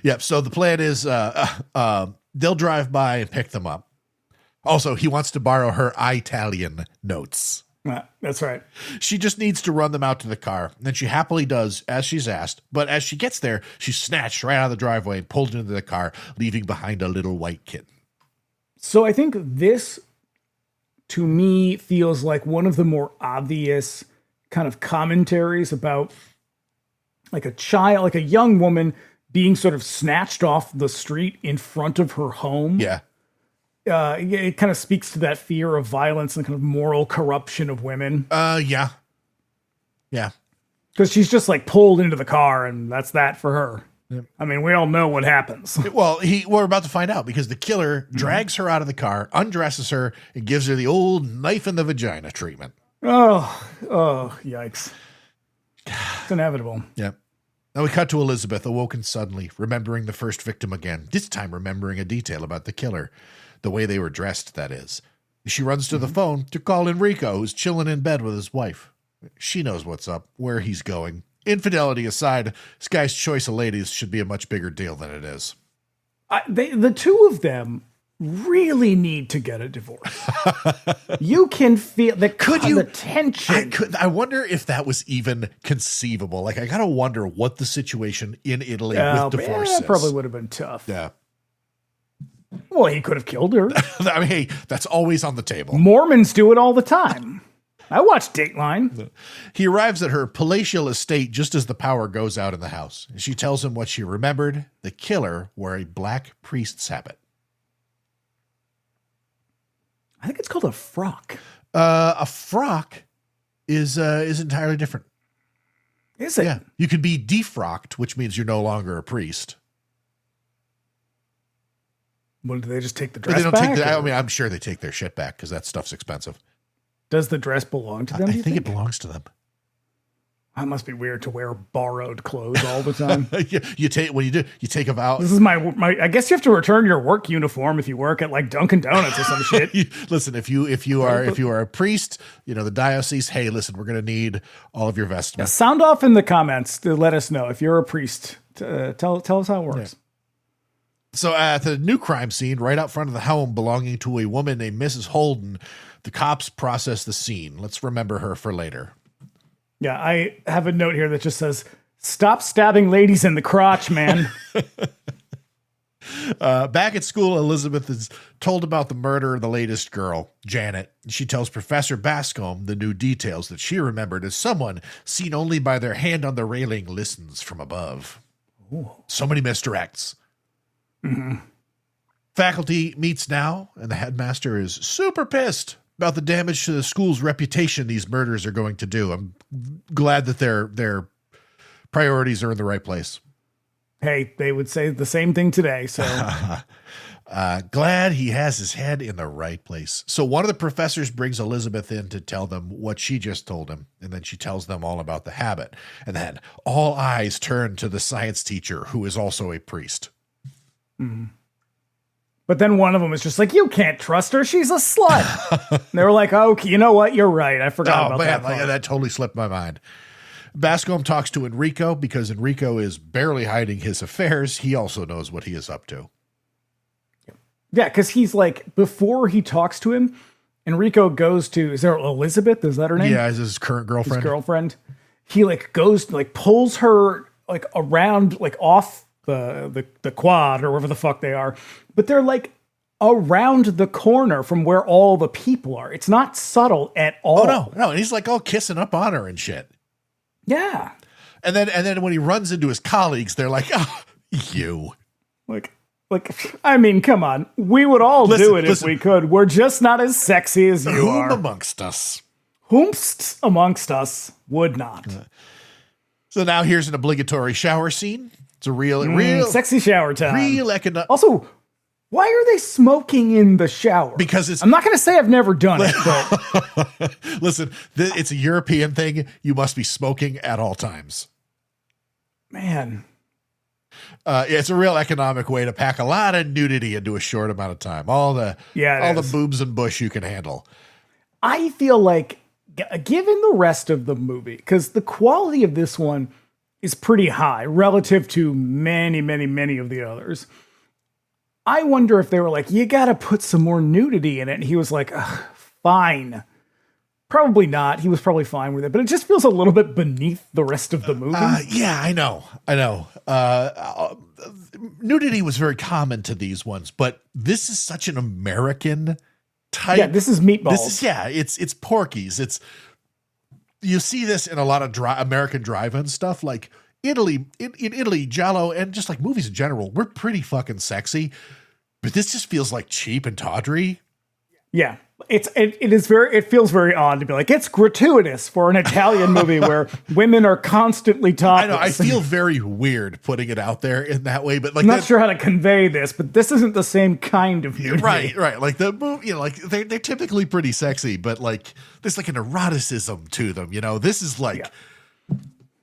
Speaker 2: Yep, so the plan is they'll drive by and pick them up. Also, he wants to borrow her Italian notes.
Speaker 3: That's right.
Speaker 2: She just needs to run them out to the car. And then she happily does as she's asked. But as she gets there, she's snatched right out of the driveway and pulled into the car, leaving behind a little white kitten.
Speaker 3: So I think this, to me, feels like one of the more obvious kind of commentaries about like a child, like a young woman being sort of snatched off the street in front of her home.
Speaker 2: Yeah.
Speaker 3: It kind of speaks to that fear of violence and kind of moral corruption of women.
Speaker 2: Yeah. Yeah.
Speaker 3: Because she's just like pulled into the car and that's that for her. Yep. I mean, we all know what happens.
Speaker 2: Well, we're about to find out because the killer drags her out of the car, undresses her, and gives her the old knife in the vagina treatment.
Speaker 3: Oh, yikes. It's inevitable.
Speaker 2: Yep. Now we cut to Elizabeth, awoken suddenly, remembering the first victim again, this time remembering a detail about the killer. The way they were dressed, that is. She runs to the phone to call Enrico, who's chilling in bed with his wife. She knows what's up, where he's going. Infidelity aside, this guy's choice of ladies should be a much bigger deal than it is.
Speaker 3: The two of them really need to get a divorce. You can feel the tension.
Speaker 2: I wonder if that was even conceivable. Like, I gotta wonder what the situation in Italy with divorce is.
Speaker 3: Probably would have been tough.
Speaker 2: Yeah.
Speaker 3: Well, he could have killed her.
Speaker 2: I mean, hey, that's always on the table.
Speaker 3: Mormons do it all the time. I watch Dateline.
Speaker 2: He arrives at her palatial estate just as the power goes out in the house. She tells him what she remembered. The killer wore a black priest's habit.
Speaker 3: I think it's called a frock.
Speaker 2: A frock is entirely different.
Speaker 3: Is it?
Speaker 2: Yeah. You can be defrocked, which means you're no longer a priest.
Speaker 3: Well, do they just take the dress
Speaker 2: they don't
Speaker 3: back?
Speaker 2: I mean, I'm sure they take their shit back because that stuff's expensive.
Speaker 3: Does the dress belong to them?
Speaker 2: I think it belongs to them.
Speaker 3: That must be weird to wear borrowed clothes all the time.
Speaker 2: you take a vow.
Speaker 3: This is my. I guess you have to return your work uniform if you work at like Dunkin' Donuts or some shit.
Speaker 2: Listen, if you are a priest, the diocese. Hey, listen, we're gonna need all of your vestments.
Speaker 3: Yeah, sound off in the comments to let us know if you're a priest. Tell us how it works.
Speaker 2: Yeah. So at the new crime scene, right out front of the home belonging to a woman named Mrs. Holden, the cops process the scene. Let's remember her for later.
Speaker 3: Yeah, I have a note here that just says, "Stop stabbing ladies in the crotch, man."
Speaker 2: Back at school, Elizabeth is told about the murder of the latest girl, Janet. She tells Professor Bascombe the new details that she remembered as someone seen only by their hand on the railing listens from above. Ooh. So many misdirects.
Speaker 3: Mm-hmm.
Speaker 2: Faculty meets now, and the headmaster is super pissed about the damage to the school's reputation these murders are going to do. I'm glad that their priorities are in the right place.
Speaker 3: Hey, they would say the same thing today, so.
Speaker 2: Glad he has his head in the right place. So one of the professors brings Elizabeth in to tell them what she just told him, and then she tells them all about the habit. And then all eyes turn to the science teacher, who is also a priest.
Speaker 3: Mm-hmm. But then one of them is just like, you can't trust her. She's a slut. They were like, oh, you know what? You're right. I forgot about that.
Speaker 2: That totally slipped my mind. Bascombe talks to Enrico because Enrico is barely hiding his affairs. He also knows what he is up to.
Speaker 3: Yeah, because he's like, before he talks to him, Enrico goes to, is there Elizabeth? Is that her name?
Speaker 2: Yeah, is his current girlfriend.
Speaker 3: His girlfriend. He like goes, like pulls her like around, like off the quad or wherever the fuck they are, but they're like around the corner from where all the people are. It's not subtle at all.
Speaker 2: Oh no. And he's like all kissing up on her and shit.
Speaker 3: Yeah.
Speaker 2: And then when he runs into his colleagues, they're like, "Oh, you."
Speaker 3: Like, I mean, come on. We would all do it if we could. We're just not as sexy as you
Speaker 2: Whom
Speaker 3: are.
Speaker 2: amongst us?
Speaker 3: Whomst amongst us would not.
Speaker 2: So now here's an obligatory shower scene. It's a real
Speaker 3: sexy shower time.
Speaker 2: Real economic.
Speaker 3: Also, why are they smoking in the shower?
Speaker 2: Because
Speaker 3: I'm not going to say I've never done it, but
Speaker 2: listen, it's a European thing. You must be smoking at all times.
Speaker 3: Man.
Speaker 2: It's a real economic way to pack a lot of nudity into a short amount of time. All the boobs and bush you can handle.
Speaker 3: I feel like, given the rest of the movie, because the quality of this one is pretty high relative to many, many, many of the others. I wonder if they were like, you got to put some more nudity in it. And he was like, fine. Probably not. He was probably fine with it, but it just feels a little bit beneath the rest of the movie.
Speaker 2: Yeah, I know. Nudity was very common to these ones, but this is such an American type.
Speaker 3: Yeah, this is meatballs.
Speaker 2: It's Porky's. You see this in a lot of American drive-in stuff, like Italy, in Italy, giallo, and just like movies in general. We're pretty fucking sexy, but this just feels like cheap and tawdry.
Speaker 3: Yeah. It feels very odd to be like, it's gratuitous for an Italian movie where women are constantly topless.
Speaker 2: I know. I feel very weird putting it out there in that way, but like,
Speaker 3: I'm not sure how to convey this, but this isn't the same kind of nudity.
Speaker 2: Right. Like the movie, like they're typically pretty sexy, but like there's like an eroticism to them. This is like,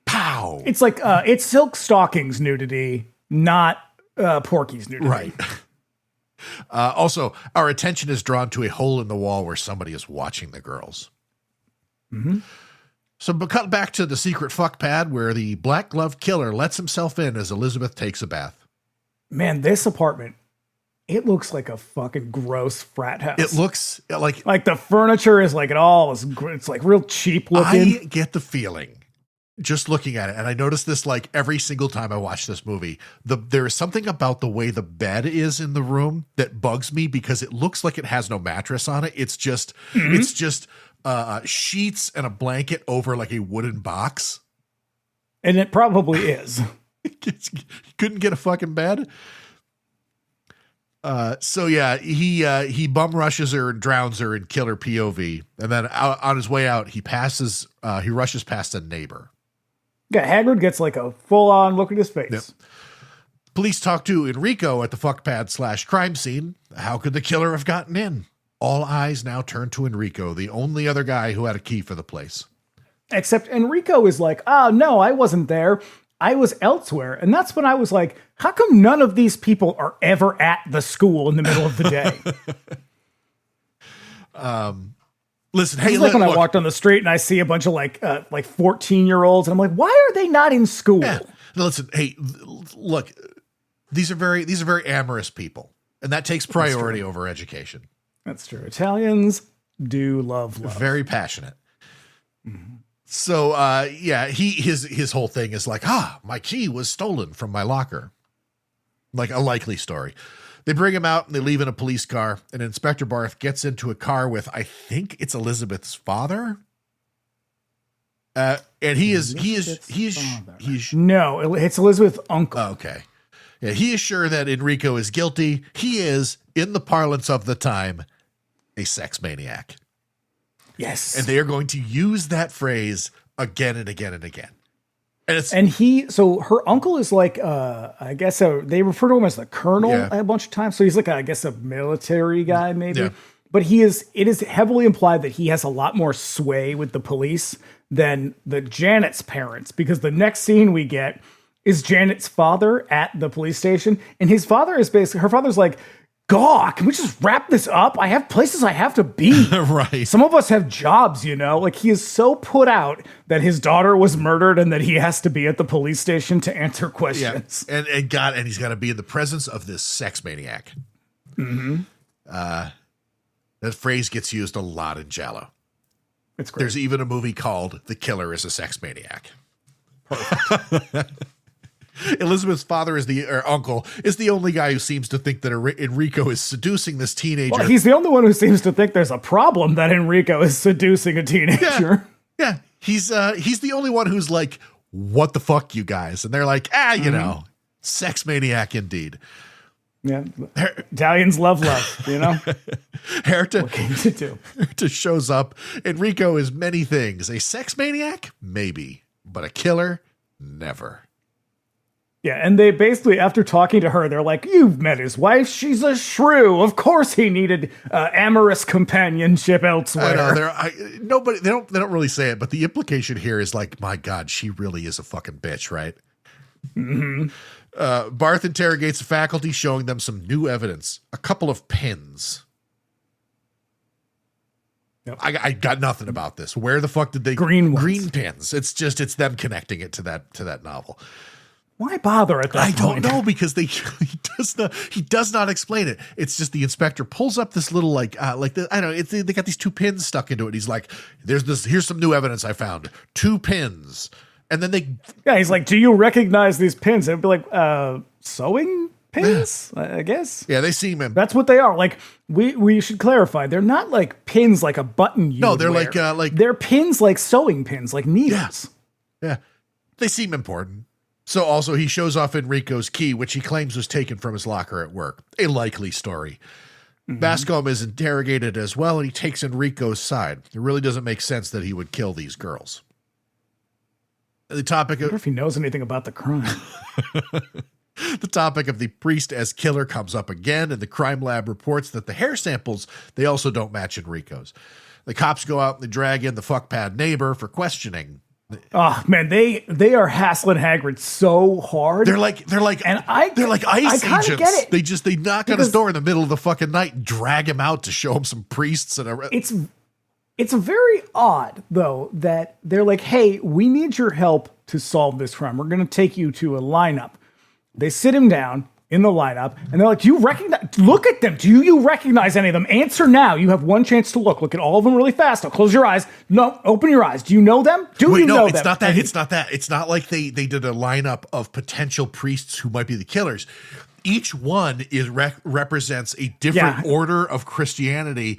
Speaker 2: pow.
Speaker 3: It's like it's Silk Stockings nudity, not Porky's nudity.
Speaker 2: Right. Also, our attention is drawn to a hole in the wall where somebody is watching the girls.
Speaker 3: Mm-hmm.
Speaker 2: So, but cut back to the secret fuck pad where the black glove killer lets himself in as Elizabeth takes a bath.
Speaker 3: Man, this apartment, it looks like a fucking gross frat house.
Speaker 2: It looks like
Speaker 3: the furniture is like it's like real cheap looking.
Speaker 2: I get the feeling just looking at it, and I notice this like every single time I watch this movie, there is something about the way the bed is in the room that bugs me because it looks like it has no mattress on it. It's just sheets and a blanket over like a wooden box.
Speaker 3: And it probably is.
Speaker 2: Couldn't get a fucking bed. So yeah, he bum rushes her and drowns her in killer POV, and then on his way out, he rushes past a neighbor.
Speaker 3: Yeah, Hagrid gets like a full-on look at his face.
Speaker 2: Yep. Police talk to Enrico at the fuckpad / crime scene. How could the killer have gotten in? All eyes now turn to Enrico, the only other guy who had a key for the place.
Speaker 3: Except Enrico is like, oh, no, I wasn't there. I was elsewhere. And that's when I was like, how come none of these people are ever at the school in the middle of the day?
Speaker 2: Listen, hey,
Speaker 3: look, when I walked on the street and I see a bunch of like 14-year-olds and I'm like, why are they not in school?
Speaker 2: Yeah. Listen, hey, look, these are very amorous people, and that takes priority over education.
Speaker 3: That's true. Italians do love.
Speaker 2: Very passionate. Mm-hmm. So, his whole thing is like, my key was stolen from my locker. Like a likely story. They bring him out and they leave in a police car, and Inspector Barth gets into a car with, I think it's Elizabeth's father. And he's
Speaker 3: no, it's Elizabeth's uncle.
Speaker 2: Okay. Yeah, he is sure that Enrico is guilty. He is, in the parlance of the time, a sex maniac.
Speaker 3: Yes.
Speaker 2: And they are going to use that phrase again and again and again.
Speaker 3: So her uncle is like, I guess they refer to him as the colonel a bunch of times. So he's like, I guess a military guy maybe. Yeah. But it is heavily implied that he has a lot more sway with the police than the Janet's parents, because the next scene we get is Janet's father at the police station. And her father's like, God, can we just wrap this up? I have places I have to be.
Speaker 2: Right.
Speaker 3: Some of us have jobs, Like, he is so put out that his daughter was murdered and that he has to be at the police station to answer questions.
Speaker 2: Yeah. And he's got to be in the presence of this sex maniac.
Speaker 3: Mm-hmm.
Speaker 2: That phrase gets used a lot in giallo.
Speaker 3: It's great.
Speaker 2: There's even a movie called The Killer is a Sex Maniac.
Speaker 3: Perfect.
Speaker 2: Elizabeth's father uncle is the only guy who seems to think that Enrico is seducing this teenager.
Speaker 3: Well, he's the only one who seems to think there's a problem that Enrico is seducing a teenager.
Speaker 2: Yeah. He's the only one who's like, what the fuck, you guys? And they're like, you know, sex maniac indeed.
Speaker 3: Yeah. Italians love, you know?
Speaker 2: Herta shows up. Enrico is many things. A sex maniac? Maybe. But a killer? Never.
Speaker 3: Yeah, and they basically, after talking to her, they're like, you've met his wife. She's a shrew. Of course he needed amorous companionship elsewhere.
Speaker 2: I know, they don't really say it, but the implication here is like, my God, she really is a fucking bitch, right?
Speaker 3: Mm-hmm.
Speaker 2: Barth interrogates the faculty, showing them some new evidence. A couple of pins. Yep. I got nothing about this. Where the fuck did they
Speaker 3: green
Speaker 2: pins? It's them connecting it to that novel.
Speaker 3: Why bother at that point?
Speaker 2: I don't know, because he does not explain it. It's just the inspector pulls up this little they got these 2 pins stuck into it. He's like, here's some new evidence I found. 2 pins. And then
Speaker 3: he's like, do you recognize these pins? And it'd be like, sewing pins, I guess.
Speaker 2: Yeah, they seem him.
Speaker 3: That's what they are. Like, we should clarify. They're not like pins like a button.
Speaker 2: No, they're
Speaker 3: wear.
Speaker 2: like
Speaker 3: they're pins like sewing pins, like needles.
Speaker 2: Yeah. They seem important. So also he shows off Enrico's key, which he claims was taken from his locker at work. A likely story. Mm-hmm. Bascom is interrogated as well, and he takes Enrico's side. It really doesn't make sense that he would kill these girls. The topic
Speaker 3: I wonder if he knows anything about the crime.
Speaker 2: The topic of the priest as killer comes up again, and the crime lab reports that the hair samples, they also don't match Enrico's. The cops go out and they drag in the fuckpad neighbor for questioning.
Speaker 3: Oh man, they are hassling Hagrid so hard.
Speaker 2: They're like
Speaker 3: they're like ice
Speaker 2: agents.
Speaker 3: Get it.
Speaker 2: They knock on his door in the middle of the fucking night and drag him out to show him some priests and
Speaker 3: It's very odd though that they're like, hey, we need your help to solve this crime. We're gonna take you to a lineup. They sit him down in the lineup and they're like, look at them. Do you recognize any of them? Answer now. You have one chance to look. Look at all of them really fast. Now close your eyes. No, open your eyes. Do you know them? Know them?
Speaker 2: It's not that. It's not that. It's not like they did a lineup of potential priests who might be the killers. Each one represents a different order of Christianity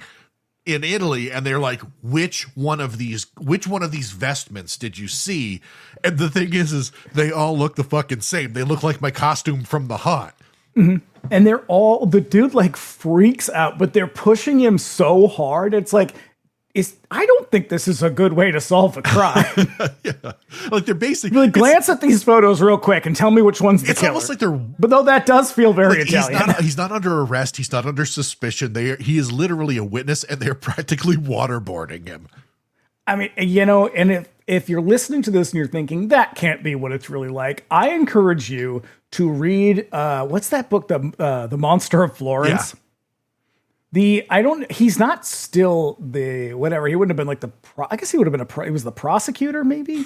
Speaker 2: in Italy, and they're like, which one of these vestments did you see? And the thing is they all look the fucking same. They look like my costume from The Haunt.
Speaker 3: Mm-hmm. And the dude like freaks out, but they're pushing him so hard. It's like, I don't think this is a good way to solve a crime.
Speaker 2: Yeah. Like they're basically
Speaker 3: really glance at these photos real quick and tell me which one's the killer.
Speaker 2: It's almost like
Speaker 3: but though that does feel very Italian.
Speaker 2: He's not under arrest. He's not under suspicion. He is literally a witness, and they're practically waterboarding him.
Speaker 3: I mean, you know, and if you're listening to this and you're thinking that can't be what it's really like, I encourage you to read what's that book, the Monster of Florence. Yeah. He's not still the whatever. He wouldn't have been like I guess he would have been he was the prosecutor, maybe.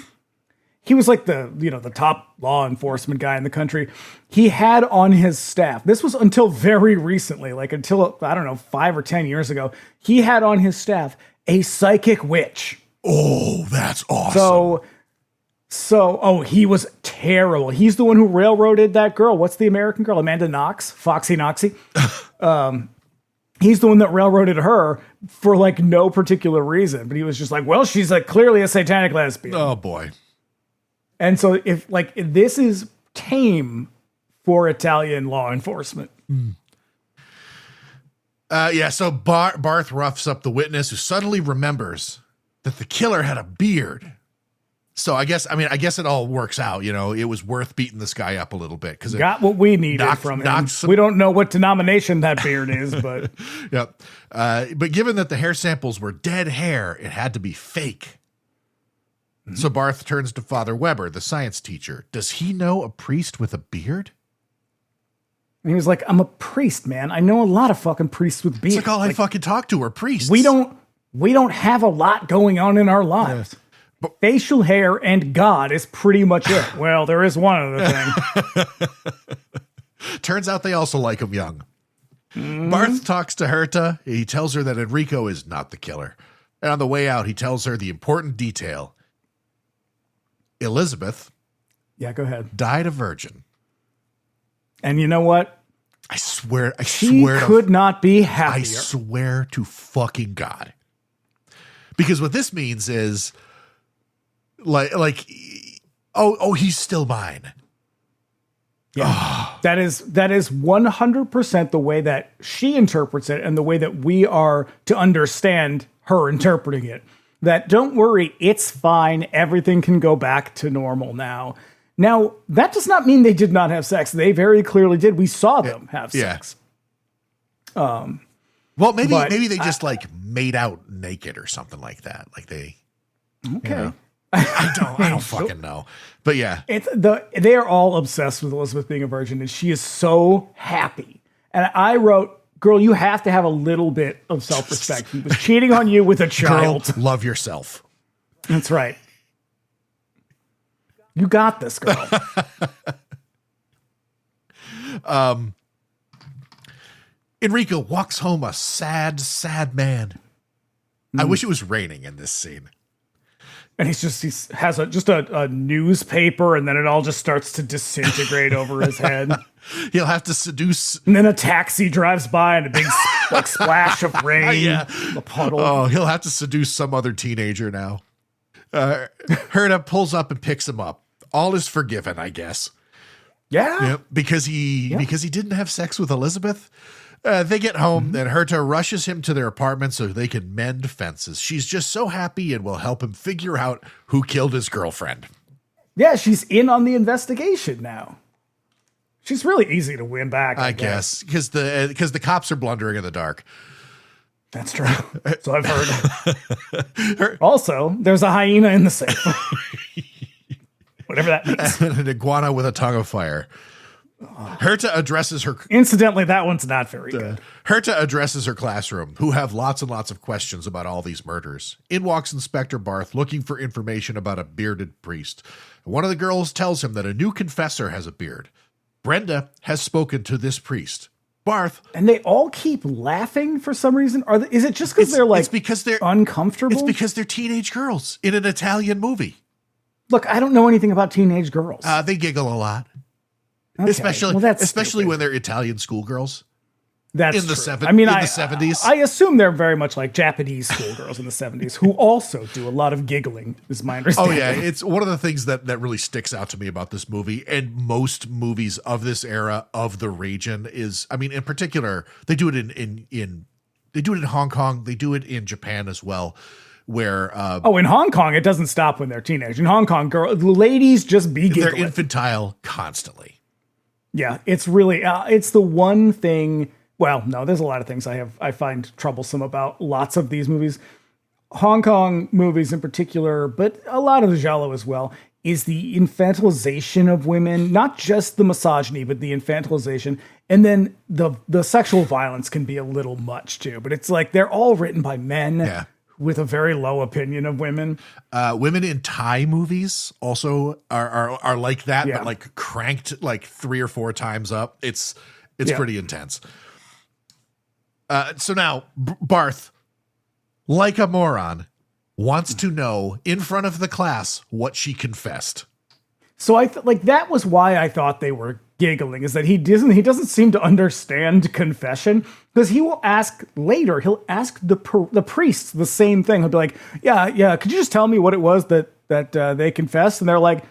Speaker 3: He was like the top law enforcement guy in the country. He had on his staff, this was until very recently, like until, I don't know, 5 or 10 years ago, he had on his staff a psychic witch.
Speaker 2: Oh, that's awesome.
Speaker 3: So he was terrible. He's the one who railroaded that girl. What's the American girl? Amanda Knox? Foxy Noxy? He's the one that railroaded her for like no particular reason. But he was just like, well, she's like clearly a satanic lesbian.
Speaker 2: Oh boy.
Speaker 3: And so if this is tame for Italian law enforcement.
Speaker 2: So Barth roughs up the witness, who suddenly remembers that the killer had a beard. So I guess it all works out. You know, it was worth beating this guy up a little bit because
Speaker 3: got what we needed from him. We don't know what denomination that beard is, but
Speaker 2: yep. But given that the hair samples were dead hair, it had to be fake. Mm-hmm. So Barth turns to Father Weber, the science teacher. Does he know a priest with a beard?
Speaker 3: And he was like, I'm a priest, man. I know a lot of fucking priests with beards.
Speaker 2: It's like all I fucking talk to are priests.
Speaker 3: We don't have a lot going on in our lives. Yeah. But facial hair and God is pretty much it. Well, there is one other thing.
Speaker 2: Turns out they also like him young. Barth talks to Herta. He tells her that Enrico is not the killer. And on the way out, he tells her the important detail. Elizabeth
Speaker 3: go ahead.
Speaker 2: died a virgin.
Speaker 3: And you know what?
Speaker 2: I swear
Speaker 3: She could not be happier.
Speaker 2: I swear to fucking God. Because what this means is like oh, he's still mine.
Speaker 3: Yeah. That is 100% the way that she interprets it and the way that we are to understand her interpreting it. That don't worry, it's fine. Everything can go back to normal now. Now, that does not mean they did not have sex. They very clearly did. We saw them have sex.
Speaker 2: Well, maybe they just like made out naked or something like that. Like they.
Speaker 3: Okay.
Speaker 2: You know, I don't fucking know. But yeah,
Speaker 3: they are all obsessed with Elizabeth being a virgin, and she is so happy. And I wrote, "Girl, you have to have a little bit of self-respect. He was cheating on you with a child.
Speaker 2: Girl, love yourself."
Speaker 3: That's right. You got this, girl.
Speaker 2: Enrico walks home a sad, sad man. I wish it was raining in this scene.
Speaker 3: And he has a newspaper, and then it all just starts to disintegrate over his head.
Speaker 2: He'll have to seduce.
Speaker 3: And then a taxi drives by, and a big splash of rain.
Speaker 2: Yeah.
Speaker 3: A puddle.
Speaker 2: Oh, he'll have to seduce some other teenager now. Herta pulls up and picks him up. All is forgiven, I guess.
Speaker 3: Yeah.
Speaker 2: Yep, because he didn't have sex with Elizabeth. They get home, and Herta rushes him to their apartment so they can mend fences. She's just so happy and will help him figure out who killed his girlfriend.
Speaker 3: Yeah, she's in on the investigation now. She's really easy to win back,
Speaker 2: I guess, because the cops are blundering in the dark.
Speaker 3: That's true. So I've heard. Also, there's a hyena in the safe. Whatever that means.
Speaker 2: An iguana with a tongue of fire. Herta addresses her.
Speaker 3: Incidentally, that one's not very good.
Speaker 2: Herta addresses her classroom, who have lots and lots of questions about all these murders. In walks Inspector Barth, looking for information about a bearded priest. One of the girls tells him that a new confessor has a beard. Brenda has spoken to this priest. Barth.
Speaker 3: And they all keep laughing for some reason. Is it just because they're like
Speaker 2: it's because they're
Speaker 3: uncomfortable?
Speaker 2: It's because they're teenage girls in an Italian movie.
Speaker 3: Look, I don't know anything about teenage girls.
Speaker 2: They giggle a lot.
Speaker 3: Okay.
Speaker 2: Especially when they're Italian schoolgirls.
Speaker 3: That's
Speaker 2: in the
Speaker 3: true.
Speaker 2: 70s.
Speaker 3: I mean,
Speaker 2: in the 70s.
Speaker 3: I assume they're very much like Japanese schoolgirls in the 70s who also do a lot of giggling, is my understanding.
Speaker 2: Oh, yeah. It's one of the things that really sticks out to me about this movie, and most movies of this era of the region is, I mean, in particular, they do it they do it in Hong Kong. They do it in Japan as well. Where
Speaker 3: in Hong Kong, it doesn't stop when they're teenage. In Hong Kong, the ladies just be giggling.
Speaker 2: They're infantile constantly.
Speaker 3: Yeah, it's really it's the one thing. Well, no, there's a lot of things I find troublesome about lots of these movies. Hong Kong movies in particular, but a lot of the giallo as well, is the infantilization of women, not just the misogyny, but the infantilization. And then the sexual violence can be a little much too. But it's like they're all written by men with a very low opinion of women.
Speaker 2: Women in Thai movies also are like that, but like cranked like 3 or 4 times up. It's pretty intense. So now Barth, like a moron, wants to know in front of the class what she confessed.
Speaker 3: So that was why I thought they were giggling, is that he doesn't seem to understand confession, because he will ask later, he'll ask the priests the same thing. He'll be like, yeah, could you just tell me what it was that they confessed? And they're like,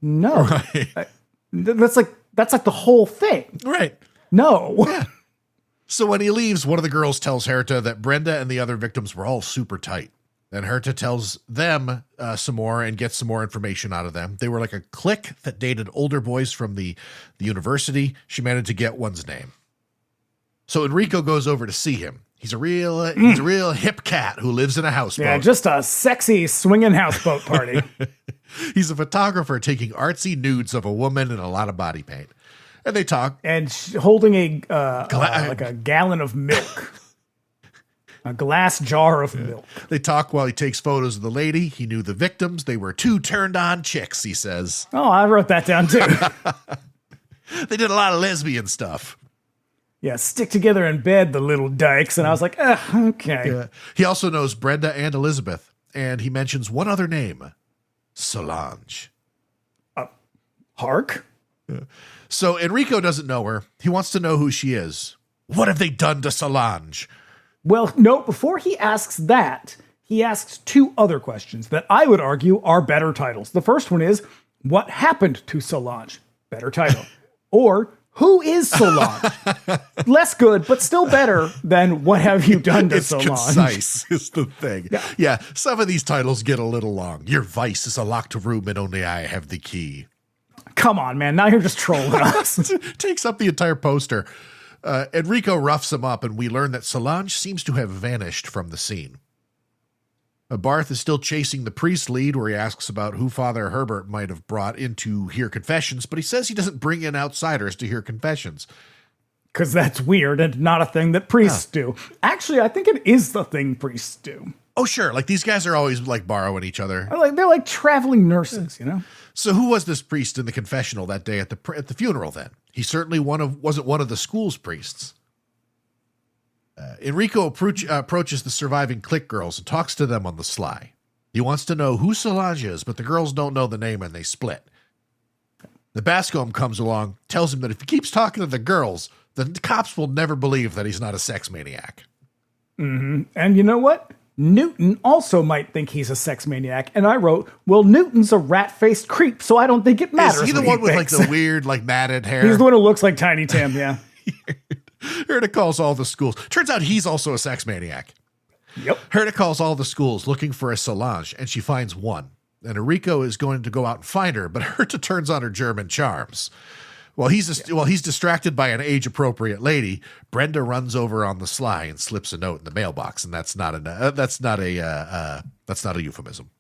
Speaker 3: no. Right. That's like the whole thing.
Speaker 2: Right.
Speaker 3: No.
Speaker 2: Yeah. So when he leaves, one of the girls tells Herta that Brenda and the other victims were all super tight. And Herta tells them some more and gets some more information out of them. They were like a clique that dated older boys from the university. She managed to get one's name. So Enrico goes over to see him. He's a real hip cat who lives in a houseboat.
Speaker 3: Yeah, just a sexy swinging houseboat party.
Speaker 2: He's a photographer taking artsy nudes of a woman and a lot of body paint. And they talk.
Speaker 3: And holding like a gallon of milk. A glass jar of milk.
Speaker 2: They talk while he takes photos of the lady. He knew the victims. They were 2 turned-on chicks, he says.
Speaker 3: Oh, I wrote that down, too.
Speaker 2: They did a lot of lesbian stuff.
Speaker 3: Yeah, stick together in bed, the little dykes. And I was like, okay.
Speaker 2: Yeah. He also knows Brenda and Elizabeth. And he mentions one other name. Solange.
Speaker 3: Hark?
Speaker 2: So Enrico doesn't know her. He wants to know who she is. What have they done to Solange?
Speaker 3: Well, no, before he asks that, he asks two other questions that I would argue are better titles. The first one is, what happened to Solange? Better title. Or, who is Solange? Less good, but still better than what have you done to Solange?
Speaker 2: Concise is the thing. Yeah, some of these titles get a little long. Your vice is a locked room and only I have the key.
Speaker 3: Come on, man. Now you're just trolling us.
Speaker 2: Takes up the entire poster. Enrico roughs him up, and we learn that Solange seems to have vanished from the scene. Barth is still chasing the priest lead, where he asks about who Father Herbert might have brought in to hear confessions, but he says he doesn't bring in outsiders to hear confessions.
Speaker 3: Because that's weird and not a thing that priests do. Actually, I think it is the thing priests do.
Speaker 2: Oh, sure. Like, these guys are always, like, borrowing each other.
Speaker 3: They're like traveling nurses, you know?
Speaker 2: So who was this priest in the confessional that day at the funeral, then? He certainly wasn't one of the school's priests. Enrico approaches the surviving clique girls and talks to them on the sly. He wants to know who Solange is, but the girls don't know the name and they split. The Bascombe comes along, tells him that if he keeps talking to the girls, the cops will never believe that he's not a sex maniac.
Speaker 3: Mm-hmm. And you know what? Newton also might think he's a sex maniac. And I wrote, well, Newton's a rat-faced creep, so I don't think it matters.
Speaker 2: Is he the one with like the weird, like matted hair?
Speaker 3: He's the one who looks like Tiny Tim, yeah.
Speaker 2: Herta calls all the schools. Turns out he's also a sex maniac.
Speaker 3: Yep.
Speaker 2: Herta calls all the schools looking for a Solange, and she finds one. And Enrico is going to go out and find her, but Herta turns on her German charms. While he's distracted by an age-appropriate lady, Brenda runs over on the sly and slips a note in the mailbox, and that's not a euphemism.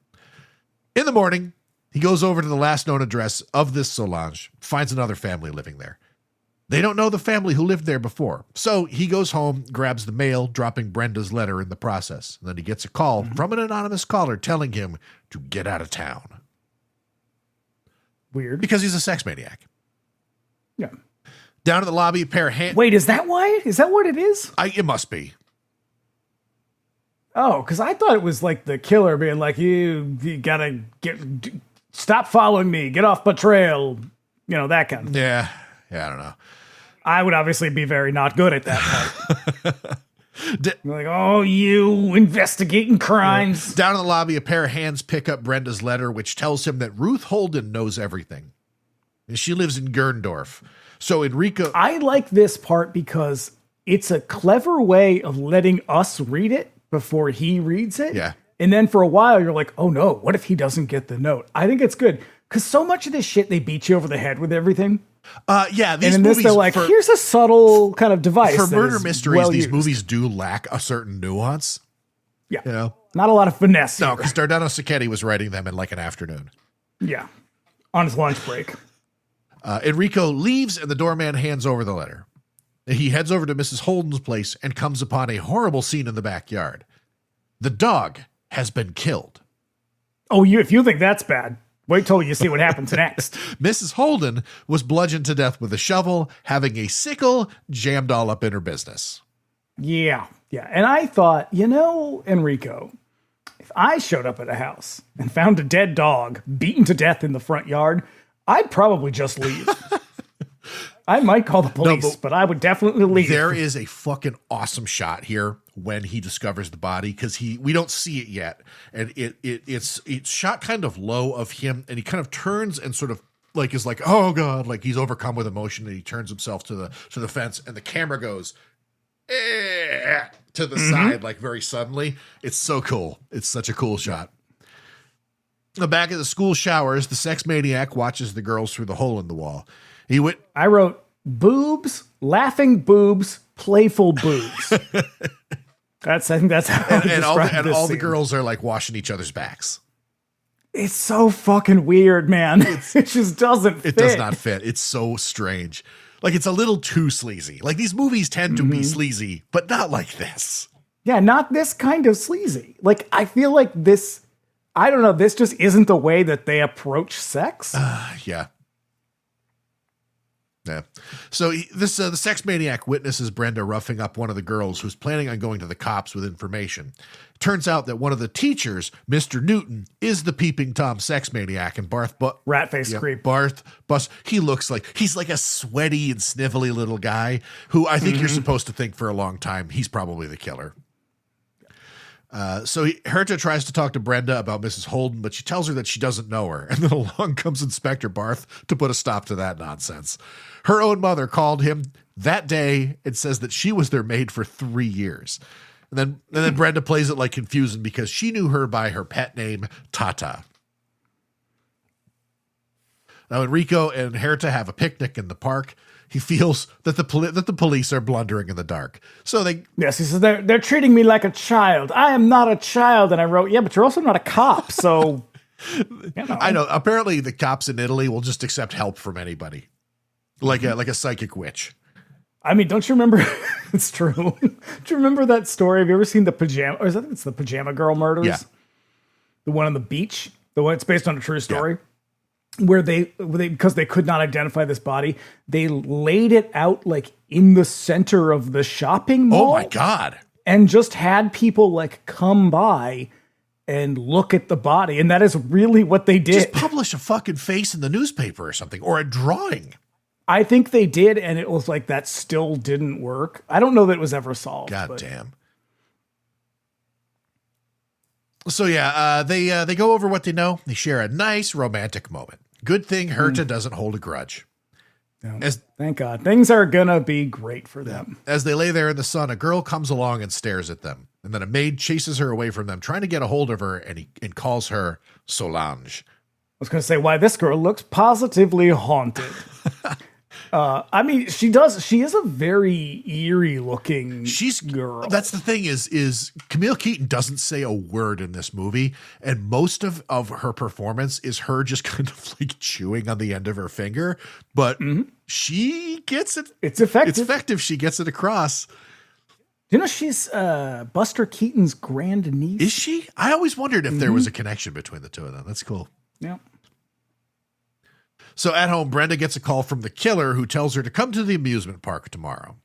Speaker 2: In the morning, he goes over to the last known address of this Solange, finds another family living there. They don't know the family who lived there before, so he goes home, grabs the mail, dropping Brenda's letter in the process. And then he gets a call from an anonymous caller telling him to get out of town.
Speaker 3: Weird.
Speaker 2: Because he's a sex maniac.
Speaker 3: Yeah.
Speaker 2: Down in the lobby, a pair of hands.
Speaker 3: Wait, is that why? Is that what it is?
Speaker 2: It must be.
Speaker 3: Oh, because I thought it was like the killer being like, you gotta stop following me, get off my trail, you know, that kind of thing.
Speaker 2: Yeah, I don't know.
Speaker 3: I would obviously be very not good at that part. Like, oh, you investigating crimes.
Speaker 2: Down in the lobby, a pair of hands pick up Brenda's letter, which tells him that Ruth Holden knows everything. And she lives in Gerndorf. So Enrico...
Speaker 3: I like this part because it's a clever way of letting us read it before he reads it.
Speaker 2: Yeah.
Speaker 3: And then for a while, you're like, oh no, what if he doesn't get the note? I think it's good. Because so much of this shit, they beat you over the head with everything.
Speaker 2: Yeah,
Speaker 3: and
Speaker 2: these
Speaker 3: in
Speaker 2: movies...
Speaker 3: This, they're like, here's a subtle kind of device.
Speaker 2: For murder mysteries, these
Speaker 3: used.
Speaker 2: movies do lack a certain nuance.
Speaker 3: Yeah.
Speaker 2: You know?
Speaker 3: Not a lot of finesse.
Speaker 2: No, because Dardano Sacchetti was writing them in like an afternoon.
Speaker 3: Yeah. On his lunch break.
Speaker 2: Enrico leaves and the doorman hands over the letter. He heads over to Mrs. Holden's place and comes upon a horrible scene in the backyard. The dog has been killed.
Speaker 3: Oh, if you think that's bad, wait till you see what happens next.
Speaker 2: Mrs. Holden was bludgeoned to death with a shovel, having a sickle jammed all up in her business.
Speaker 3: Yeah. And I thought, Enrico, if I showed up at a house and found a dead dog beaten to death in the front yard, I'd probably just leave. I might call the police, but I would definitely leave.
Speaker 2: There is a fucking awesome shot here when he discovers the body, because we don't see it yet, and it's shot kind of low of him, and he kind of turns and sort of like is like, oh god, like he's overcome with emotion, and he turns himself to the fence, and the camera goes to the side like very suddenly. It's so cool. It's such a cool shot. Back at the school showers, the sex maniac watches the girls through the hole in the wall.
Speaker 3: I wrote boobs, laughing boobs, playful boobs. I think that's how
Speaker 2: all the girls are like washing each other's backs.
Speaker 3: It's so fucking weird, man. It just doesn't fit.
Speaker 2: It does not fit. It's so strange. Like, it's a little too sleazy. Like, these movies tend to be sleazy, but not like this.
Speaker 3: Yeah, not this kind of sleazy. Like, I feel like this, I don't know, this just isn't the way that they approach sex.
Speaker 2: Yeah. Yeah. So the sex maniac witnesses Brenda roughing up one of the girls who's planning on going to the cops with information. Turns out that one of the teachers, Mr. Newton, is the peeping Tom sex maniac, and
Speaker 3: rat face creep.
Speaker 2: He looks like he's like a sweaty and snivelly little guy who I think you're supposed to think for a long time he's probably the killer. So Herta tries to talk to Brenda about Mrs. Holden, but she tells her that she doesn't know her. And then along comes Inspector Barth to put a stop to that nonsense. Her own mother called him that day and says that she was their maid for 3 years. And then Brenda plays it like confusing because she knew her by her pet name, Tata. Now, Enrico and Herta have a picnic in the park. He feels that the police are blundering in the dark. So he
Speaker 3: says, they're treating me like a child. I am not a child. And I wrote, yeah, but you're also not a cop. So,
Speaker 2: I know. Apparently the cops in Italy will just accept help from anybody. Like a psychic witch.
Speaker 3: I mean, don't you remember? It's true. Do you remember that story? Have you ever seen the it's the Pajama Girl murders?
Speaker 2: Yeah.
Speaker 3: The one on the beach. The one it's based on a true story. Yeah. Where they because they could not identify this body, they laid it out like in the center of the shopping mall.
Speaker 2: Oh my God.
Speaker 3: And just had people like come by and look at the body. And that is really what they did.
Speaker 2: Just publish a fucking face in the newspaper or something, or a drawing.
Speaker 3: I think they did, and it was like that still didn't work. I don't know that it was ever solved.
Speaker 2: God damn. So yeah, they go over what they know. They share a nice romantic moment. Good thing Herta doesn't hold a grudge.
Speaker 3: No, thank God. Things are gonna be great for them.
Speaker 2: As they lay there in the sun, a girl comes along and stares at them. And then a maid chases her away from them, trying to get a hold of her, and calls her Solange.
Speaker 3: I was gonna say, why this girl looks positively haunted. I mean, she does. She is a very eerie looking girl.
Speaker 2: That's the thing is Camille Keaton doesn't say a word in this movie. And most of her performance is her just kind of like chewing on the end of her finger. But she gets it.
Speaker 3: It's effective.
Speaker 2: It's effective. She gets it across.
Speaker 3: You know, she's Buster Keaton's grandniece.
Speaker 2: Is she? I always wondered if there was a connection between the two of them. That's cool.
Speaker 3: Yeah.
Speaker 2: So at home, Brenda gets a call from the killer who tells her to come to the amusement park tomorrow.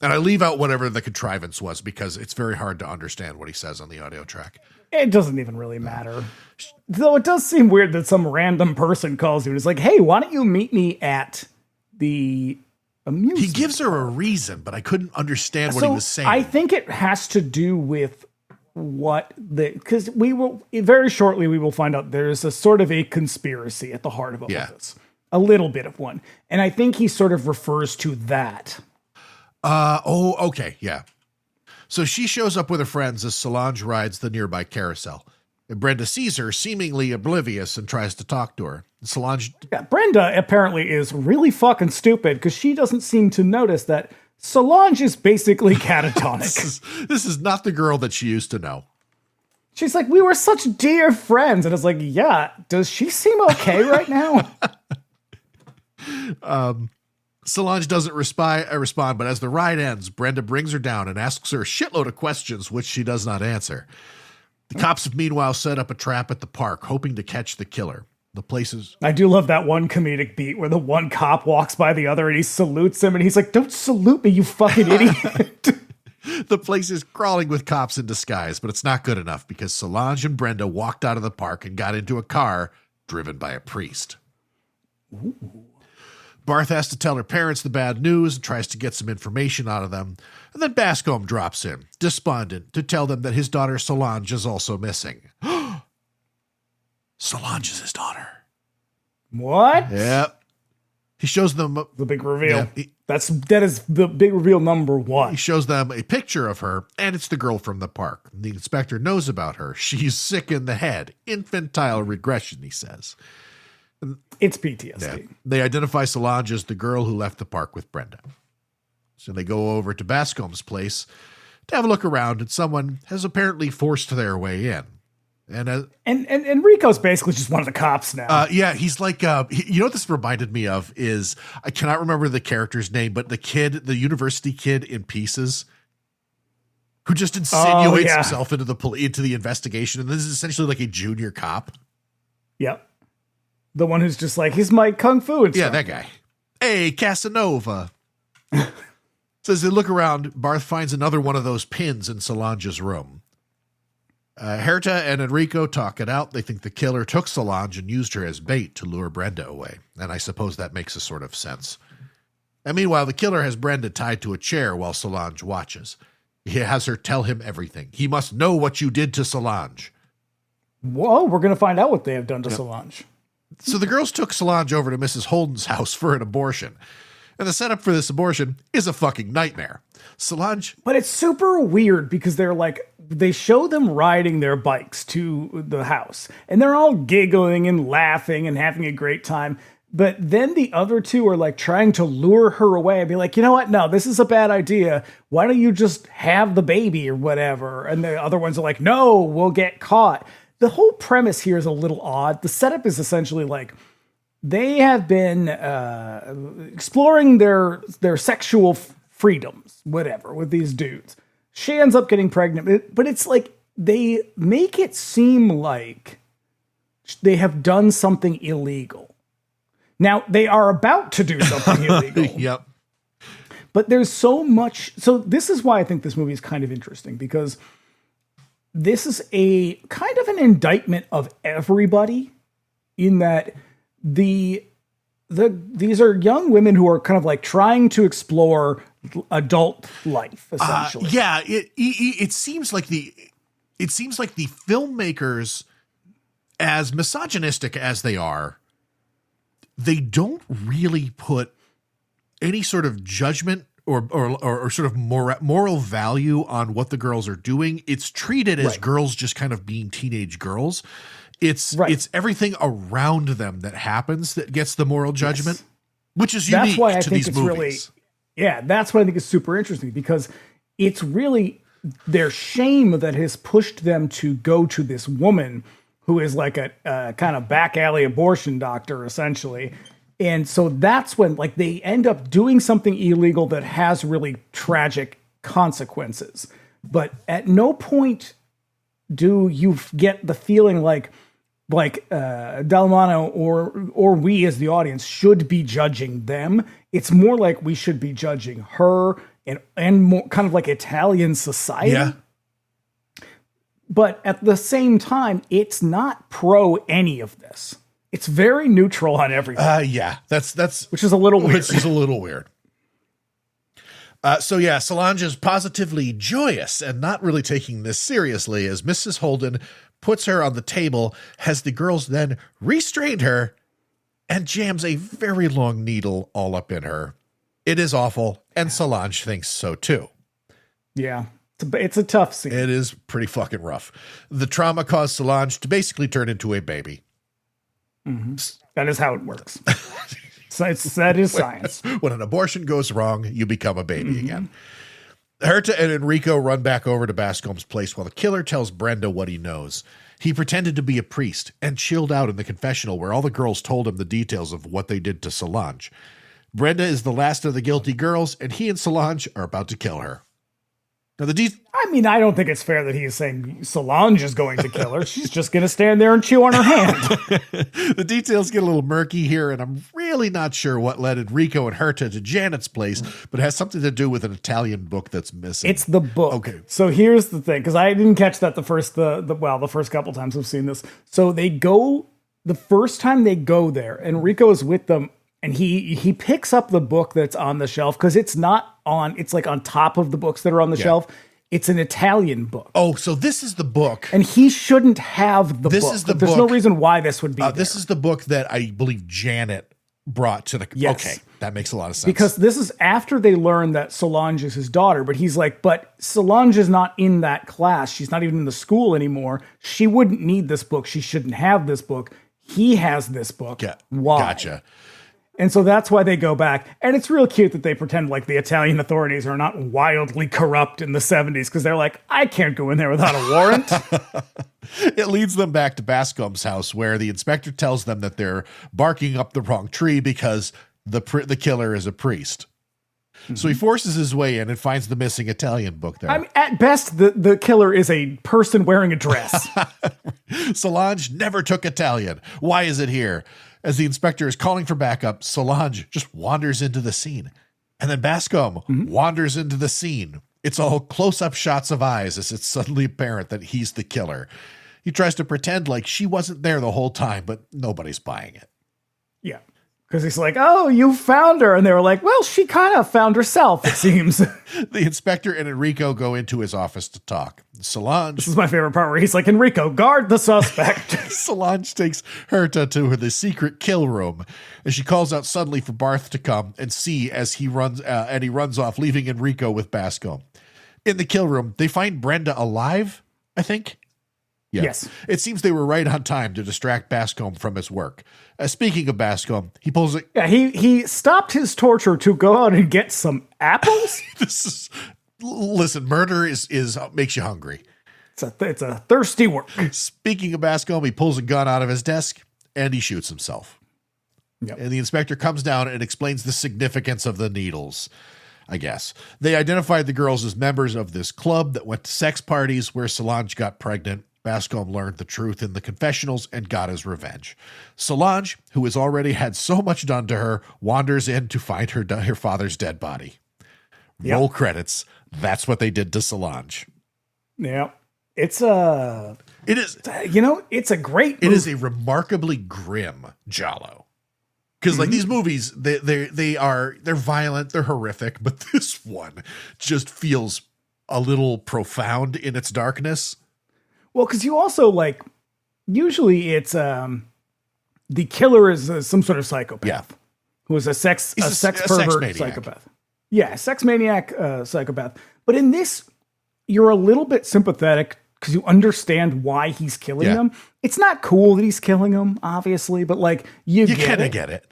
Speaker 2: And I leave out whatever the contrivance was because it's very hard to understand what he says on the audio track.
Speaker 3: It doesn't even really matter. Though it does seem weird that some random person calls you and is like, hey, why don't you meet me at the amusement
Speaker 2: He gives her a reason, but I couldn't understand what he was saying.
Speaker 3: I think it has to do with because we will very shortly we will find out there's a sort of a conspiracy at the heart of all of this, a little bit of one, and I think he sort of refers to that.
Speaker 2: Okay, yeah. So she shows up with her friends as Solange rides the nearby carousel, and Brenda sees her seemingly oblivious and tries to talk to her. Solange,
Speaker 3: Brenda apparently is really fucking stupid because she doesn't seem to notice that Solange is basically catatonic.
Speaker 2: This is not the girl that she used to know.
Speaker 3: She's like, we were such dear friends. And it's like, yeah, does she seem okay right now?
Speaker 2: Solange doesn't respond, but as the ride ends, Brenda brings her down and asks her a shitload of questions, which she does not answer. The cops have meanwhile set up a trap at the park, hoping to catch the killer. The places.
Speaker 3: I do love that one comedic beat where the one cop walks by the other and he salutes him and he's like, don't salute me, you fucking idiot.
Speaker 2: The place is crawling with cops in disguise, but it's not good enough because Solange and Brenda walked out of the park and got into a car driven by a priest.
Speaker 3: Ooh.
Speaker 2: Barth has to tell her parents the bad news and tries to get some information out of them. And then Bascombe drops in, despondent, to tell them that his daughter Solange is also missing. Solange is his daughter.
Speaker 3: What?
Speaker 2: Yep. He shows them
Speaker 3: the big reveal. Yeah, that is the big reveal number one.
Speaker 2: He shows them a picture of her, and it's the girl from the park. The inspector knows about her. She's sick in the head. Infantile regression, he says.
Speaker 3: It's PTSD.
Speaker 2: Yeah. They identify Solange as the girl who left the park with Brenda. So they go over to Bascombe's place to have a look around, and someone has apparently forced their way in. And
Speaker 3: Enrico's basically just one of the cops now.
Speaker 2: Yeah, he's like, you know what this reminded me of is, I cannot remember the character's name, but the university kid in Pieces, who just insinuates himself into the investigation, and this is essentially like a junior cop.
Speaker 3: Yep. The one who's just like, he's my kung fu instructor.
Speaker 2: Yeah, that guy. Hey, Casanova. So as they look around, Barth finds another one of those pins in Solange's room. Herta and Enrico talk it out. They think the killer took Solange and used her as bait to lure Brenda away. And I suppose that makes a sort of sense. And meanwhile, the killer has Brenda tied to a chair while Solange watches. He has her tell him everything. He must know what you did to Solange.
Speaker 3: Whoa, we're going to find out what they have done to Solange.
Speaker 2: So the girls took Solange over to Mrs. Holden's house for an abortion. And the setup for this abortion is a fucking nightmare. Solange...
Speaker 3: But it's super weird because they show them riding their bikes to the house. And they're all giggling and laughing and having a great time. But then the other two are like trying to lure her away and be like, you know what? No, this is a bad idea. Why don't you just have the baby or whatever? And the other ones are like, no, we'll get caught. The whole premise here is a little odd. The setup is essentially like they have been exploring their sexual freedoms, whatever, with these dudes. She ends up getting pregnant, but it's like they make it seem like they have done something illegal. Now, they are about to do something illegal.
Speaker 2: Yep.
Speaker 3: But there's so much. So this is why I think this movie is kind of interesting, because this is a kind of an indictment of everybody in that these are young women who are kind of like trying to explore adult life, essentially.
Speaker 2: Yeah, it seems like the filmmakers, as misogynistic as they are, they don't really put any sort of judgment or sort of moral value on what the girls are doing. It's treated as girls just kind of being teenage girls. It's everything around them that happens that gets the moral judgment, which is unique to these movies.
Speaker 3: That's what I think is super interesting, because it's really their shame that has pushed them to go to this woman who is like a kind of back alley abortion doctor, essentially. And so that's when like they end up doing something illegal that has really tragic consequences. But at no point do you get the feeling like Dellamano or we as the audience should be judging them. It's more like we should be judging her and more kind of like Italian society.
Speaker 2: Yeah.
Speaker 3: But at the same time, it's not pro any of this. It's very neutral on everything.
Speaker 2: That's
Speaker 3: which is a little weird.
Speaker 2: Which is a little weird. Solange is positively joyous and not really taking this seriously as Mrs. Holden puts her on the table, has the girls then restrained her and jams a very long needle all up in her. It is awful, and Solange thinks so too.
Speaker 3: Yeah, it's a tough scene.
Speaker 2: It is pretty fucking rough. The trauma caused Solange to basically turn into a baby.
Speaker 3: Mm-hmm. That is how it works. That is science.
Speaker 2: When an abortion goes wrong, you become a baby again. Herta and Enrico run back over to Bascom's place while the killer tells Brenda what he knows. He pretended to be a priest and chilled out in the confessional where all the girls told him the details of what they did to Solange. Brenda is the last of the guilty girls, and he and Solange are about to kill her. Now
Speaker 3: I don't think it's fair that he is saying Solange is going to kill her. She's just going to stand there and chew on her hand.
Speaker 2: The details get a little murky here, and I'm really not sure what led Enrico and Herta to Janet's place, but it has something to do with an Italian book that's missing.
Speaker 3: It's the book.
Speaker 2: Okay.
Speaker 3: So here's the thing, because I didn't catch that the first couple times I've seen this. So the first time they go there, Enrico is with them, and he picks up the book that's on the shelf, because it's like on top of the books that are on the shelf. It's an Italian book.
Speaker 2: Oh, so this is the book.
Speaker 3: And he shouldn't have the book. There's no reason why this would be
Speaker 2: This is the book that I believe Janet brought to the...
Speaker 3: Yes.
Speaker 2: Okay, that makes a lot of sense.
Speaker 3: Because this is after they learn that Solange is his daughter, but he's like, but Solange is not in that class. She's not even in the school anymore. She wouldn't need this book. She shouldn't have this book. He has this book.
Speaker 2: Yeah,
Speaker 3: why?
Speaker 2: Gotcha.
Speaker 3: And so that's why they go back. And it's real cute that they pretend like the Italian authorities are not wildly corrupt in the 70s, because they're like, I can't go in there without a warrant.
Speaker 2: It leads them back to Bascom's house, where the inspector tells them that they're barking up the wrong tree because the killer is a priest. Mm-hmm. So he forces his way in and finds the missing Italian book there.
Speaker 3: I mean, at best, the killer is a person wearing a dress.
Speaker 2: Solange never took Italian. Why is it here? As the inspector is calling for backup, Solange just wanders into the scene. And then Bascom wanders into the scene. It's all close-up shots of eyes as it's suddenly apparent that he's the killer. He tries to pretend like she wasn't there the whole time, but nobody's buying it.
Speaker 3: Yeah. Because he's like, oh, you found her. And they were like, well, she kind of found herself, it seems.
Speaker 2: The inspector and Enrico go into his office to talk. Solange...
Speaker 3: This is my favorite part where he's like, Enrico, guard the suspect.
Speaker 2: Solange takes Herta to the secret kill room, and she calls out suddenly for Barth to come and see as he runs off, leaving Enrico with Bascom. In the kill room, they find Brenda alive, I think. Yeah.
Speaker 3: Yes.
Speaker 2: It seems they were right on time to distract Bascom from his work. Speaking of Bascom, he pulls it.
Speaker 3: Yeah, he stopped his torture to go out and get some apples.
Speaker 2: Listen, murder is makes you hungry.
Speaker 3: It's a thirsty work.
Speaker 2: Speaking of Bascom, he pulls a gun out of his desk and he shoots himself.
Speaker 3: Yep.
Speaker 2: And the inspector comes down and explains the significance of the needles. I guess they identified the girls as members of this club that went to sex parties where Solange got pregnant. Bascom learned the truth in the confessionals and got his revenge. Solange, who has already had so much done to her, wanders in to find her father's dead body.
Speaker 3: Yep.
Speaker 2: Roll credits. That's what they did to Solange.
Speaker 3: Yeah. It's
Speaker 2: a
Speaker 3: great movie.
Speaker 2: It is a remarkably grim giallo. Because like these movies, they're violent, they're horrific, but this one just feels a little profound in its darkness.
Speaker 3: Well, because you also usually it's the killer is some sort of psychopath who is a sex pervert psychopath. Yeah, sex maniac psychopath. But in this, you're a little bit sympathetic because you understand why he's killing them. It's not cool that he's killing them, obviously, but you
Speaker 2: kind of get it.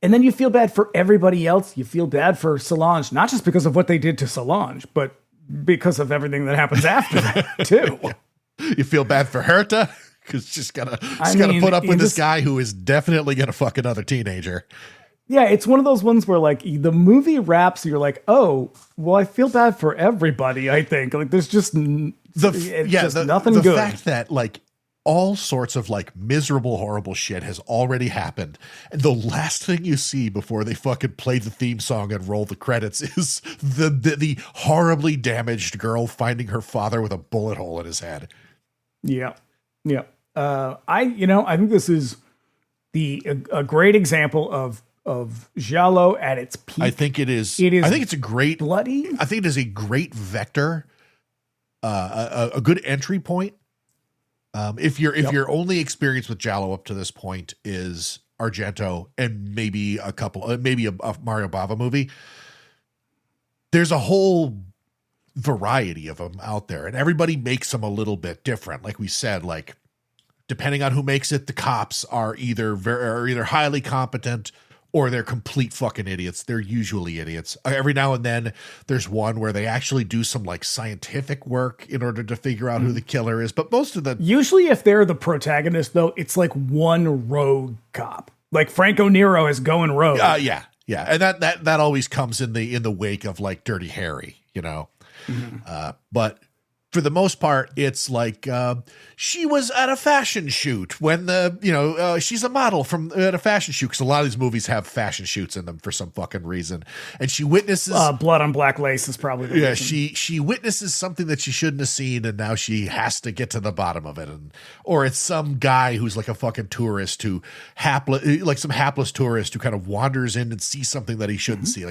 Speaker 3: And then you feel bad for everybody else. You feel bad for Solange, not just because of what they did to Solange, but because of everything that happens after that too.
Speaker 2: You feel bad for Herta because she's gotta put up with this guy who is definitely gonna fuck another teenager.
Speaker 3: Yeah, it's one of those ones where the movie wraps, you're like, oh, well, I feel bad for everybody. I think there's just nothing good.
Speaker 2: The fact that all sorts of miserable, horrible shit has already happened, and the last thing you see before they fucking play the theme song and roll the credits is the horribly damaged girl finding her father with a bullet hole in his head.
Speaker 3: Yeah. I think this is a great example of giallo at its peak.
Speaker 2: I think it is. I think it's a great
Speaker 3: bloody.
Speaker 2: I think it is a great vector, a good entry point. If your only experience with giallo up to this point is Argento and maybe a Mario Bava movie, there's a whole variety of them out there, and everybody makes them a little bit different. Like we said, depending on who makes it, the cops are either highly competent or they're complete fucking idiots. They're usually idiots. Every now and then there's one where they actually do some scientific work in order to figure out who the killer is. But most of
Speaker 3: usually if they're the protagonist though, it's one rogue cop. Franco Nero is going rogue.
Speaker 2: Yeah. And that always comes in the wake of Dirty Harry, but for the most part, it's she was at a fashion shoot when she's a model at a fashion shoot, because a lot of these movies have fashion shoots in them for some fucking reason, and she witnesses
Speaker 3: blood on black lace is probably the reason.
Speaker 2: She witnesses something that she shouldn't have seen, and now she has to get to the bottom of it, or it's some guy who's a fucking tourist some hapless tourist who kind of wanders in and sees something that he shouldn't see.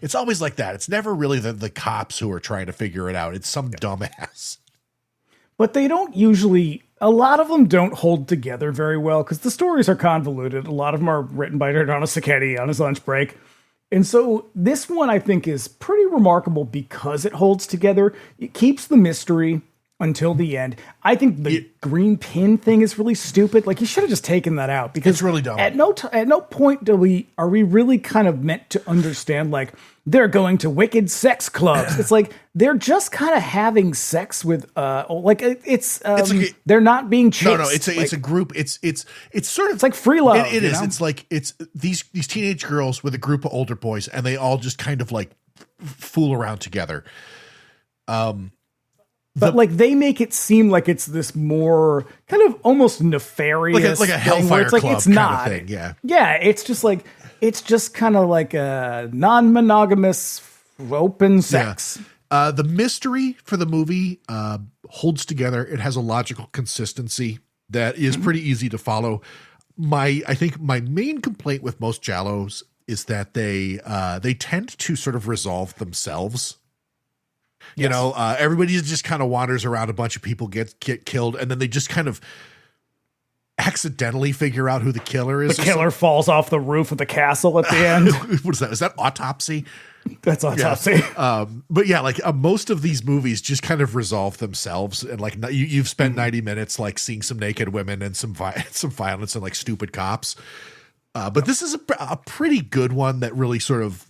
Speaker 2: It's always like that. It's never really the cops who are trying to figure it out. It's some dumbass.
Speaker 3: But they don't usually, a lot of them don't hold together very well because the stories are convoluted. A lot of them are written by Dardano Sacchetti on his lunch break. And so this one I think is pretty remarkable because it holds together. It keeps the mystery until the end. I think the green pin thing is really stupid. You should have just taken that out because
Speaker 2: it's really dumb.
Speaker 3: At no point are we really kind of meant to understand they're going to wicked sex clubs. It's they're just kind of having sex with they're not being chased.
Speaker 2: No, it's a group. It's sort of
Speaker 3: it's like free love.
Speaker 2: It is. It's these teenage girls with a group of older boys, and they all just kind of fool around together.
Speaker 3: But like they make it seem like it's this more kind of almost nefarious,
Speaker 2: like a Hellfire
Speaker 3: it's like
Speaker 2: Club
Speaker 3: it's
Speaker 2: kind
Speaker 3: not.
Speaker 2: of thing. Yeah,
Speaker 3: yeah. It's just kind of like a non-monogamous open sex.
Speaker 2: Yeah. The mystery for the movie holds together. It has a logical consistency that is pretty easy to follow. I think my main complaint with most giallos is that they tend to sort of resolve themselves. You know, everybody just kind of wanders around. A bunch of people get killed, and then they just kind of accidentally figure out who the killer is.
Speaker 3: The killer falls off the roof of the castle at the end.
Speaker 2: What is that? Is that Autopsy?
Speaker 3: That's Autopsy.
Speaker 2: Yeah. But yeah, like most of these movies just kind of resolve themselves, and like you've spent 90 minutes like seeing some naked women and some violence and like stupid cops. But this is a pretty good one that really sort of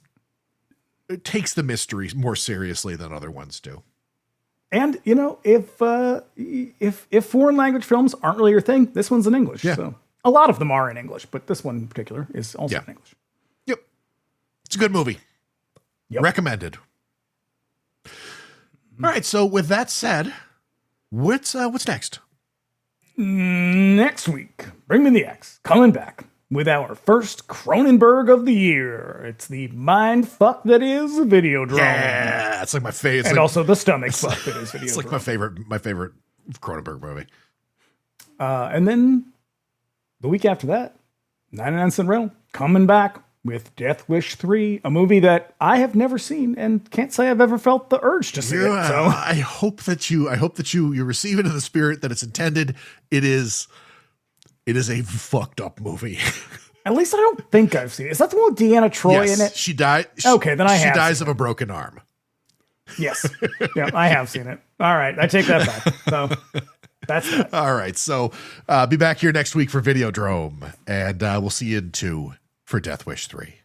Speaker 2: it takes the mystery more seriously than other ones do.
Speaker 3: And you know, if foreign language films aren't really your thing, this one's in English.
Speaker 2: Yeah.
Speaker 3: So a lot of them are in English, but this one in particular is also in English.
Speaker 2: Yep, it's a good movie.
Speaker 3: Yep.
Speaker 2: Recommended. All right. So with that said, what's next?
Speaker 3: Next week, Bring Me the X coming back with our first Cronenberg of the year. It's the mind fuck that is Videodrome.
Speaker 2: Yeah, it's like my favorite.
Speaker 3: And
Speaker 2: like,
Speaker 3: also the stomach fuck that is Videodrome.
Speaker 2: It's like my favorite Cronenberg movie.
Speaker 3: And then the week after that, 99 Cent Rental coming back with Death Wish 3, a movie that I have never seen and can't say I've ever felt the urge to see it. So
Speaker 2: I hope that you receive it in the spirit that it's intended. It is a fucked up movie.
Speaker 3: At least I don't think I've seen it. Is that the one with Deanna Troy in it?
Speaker 2: She died.
Speaker 3: Okay, then
Speaker 2: she dies of a broken arm.
Speaker 3: Yes. Yeah, I have seen it. All right, I take that back. So that's that.
Speaker 2: All right. So be back here next week for Videodrome, and we'll see you in 2 for Death Wish 3.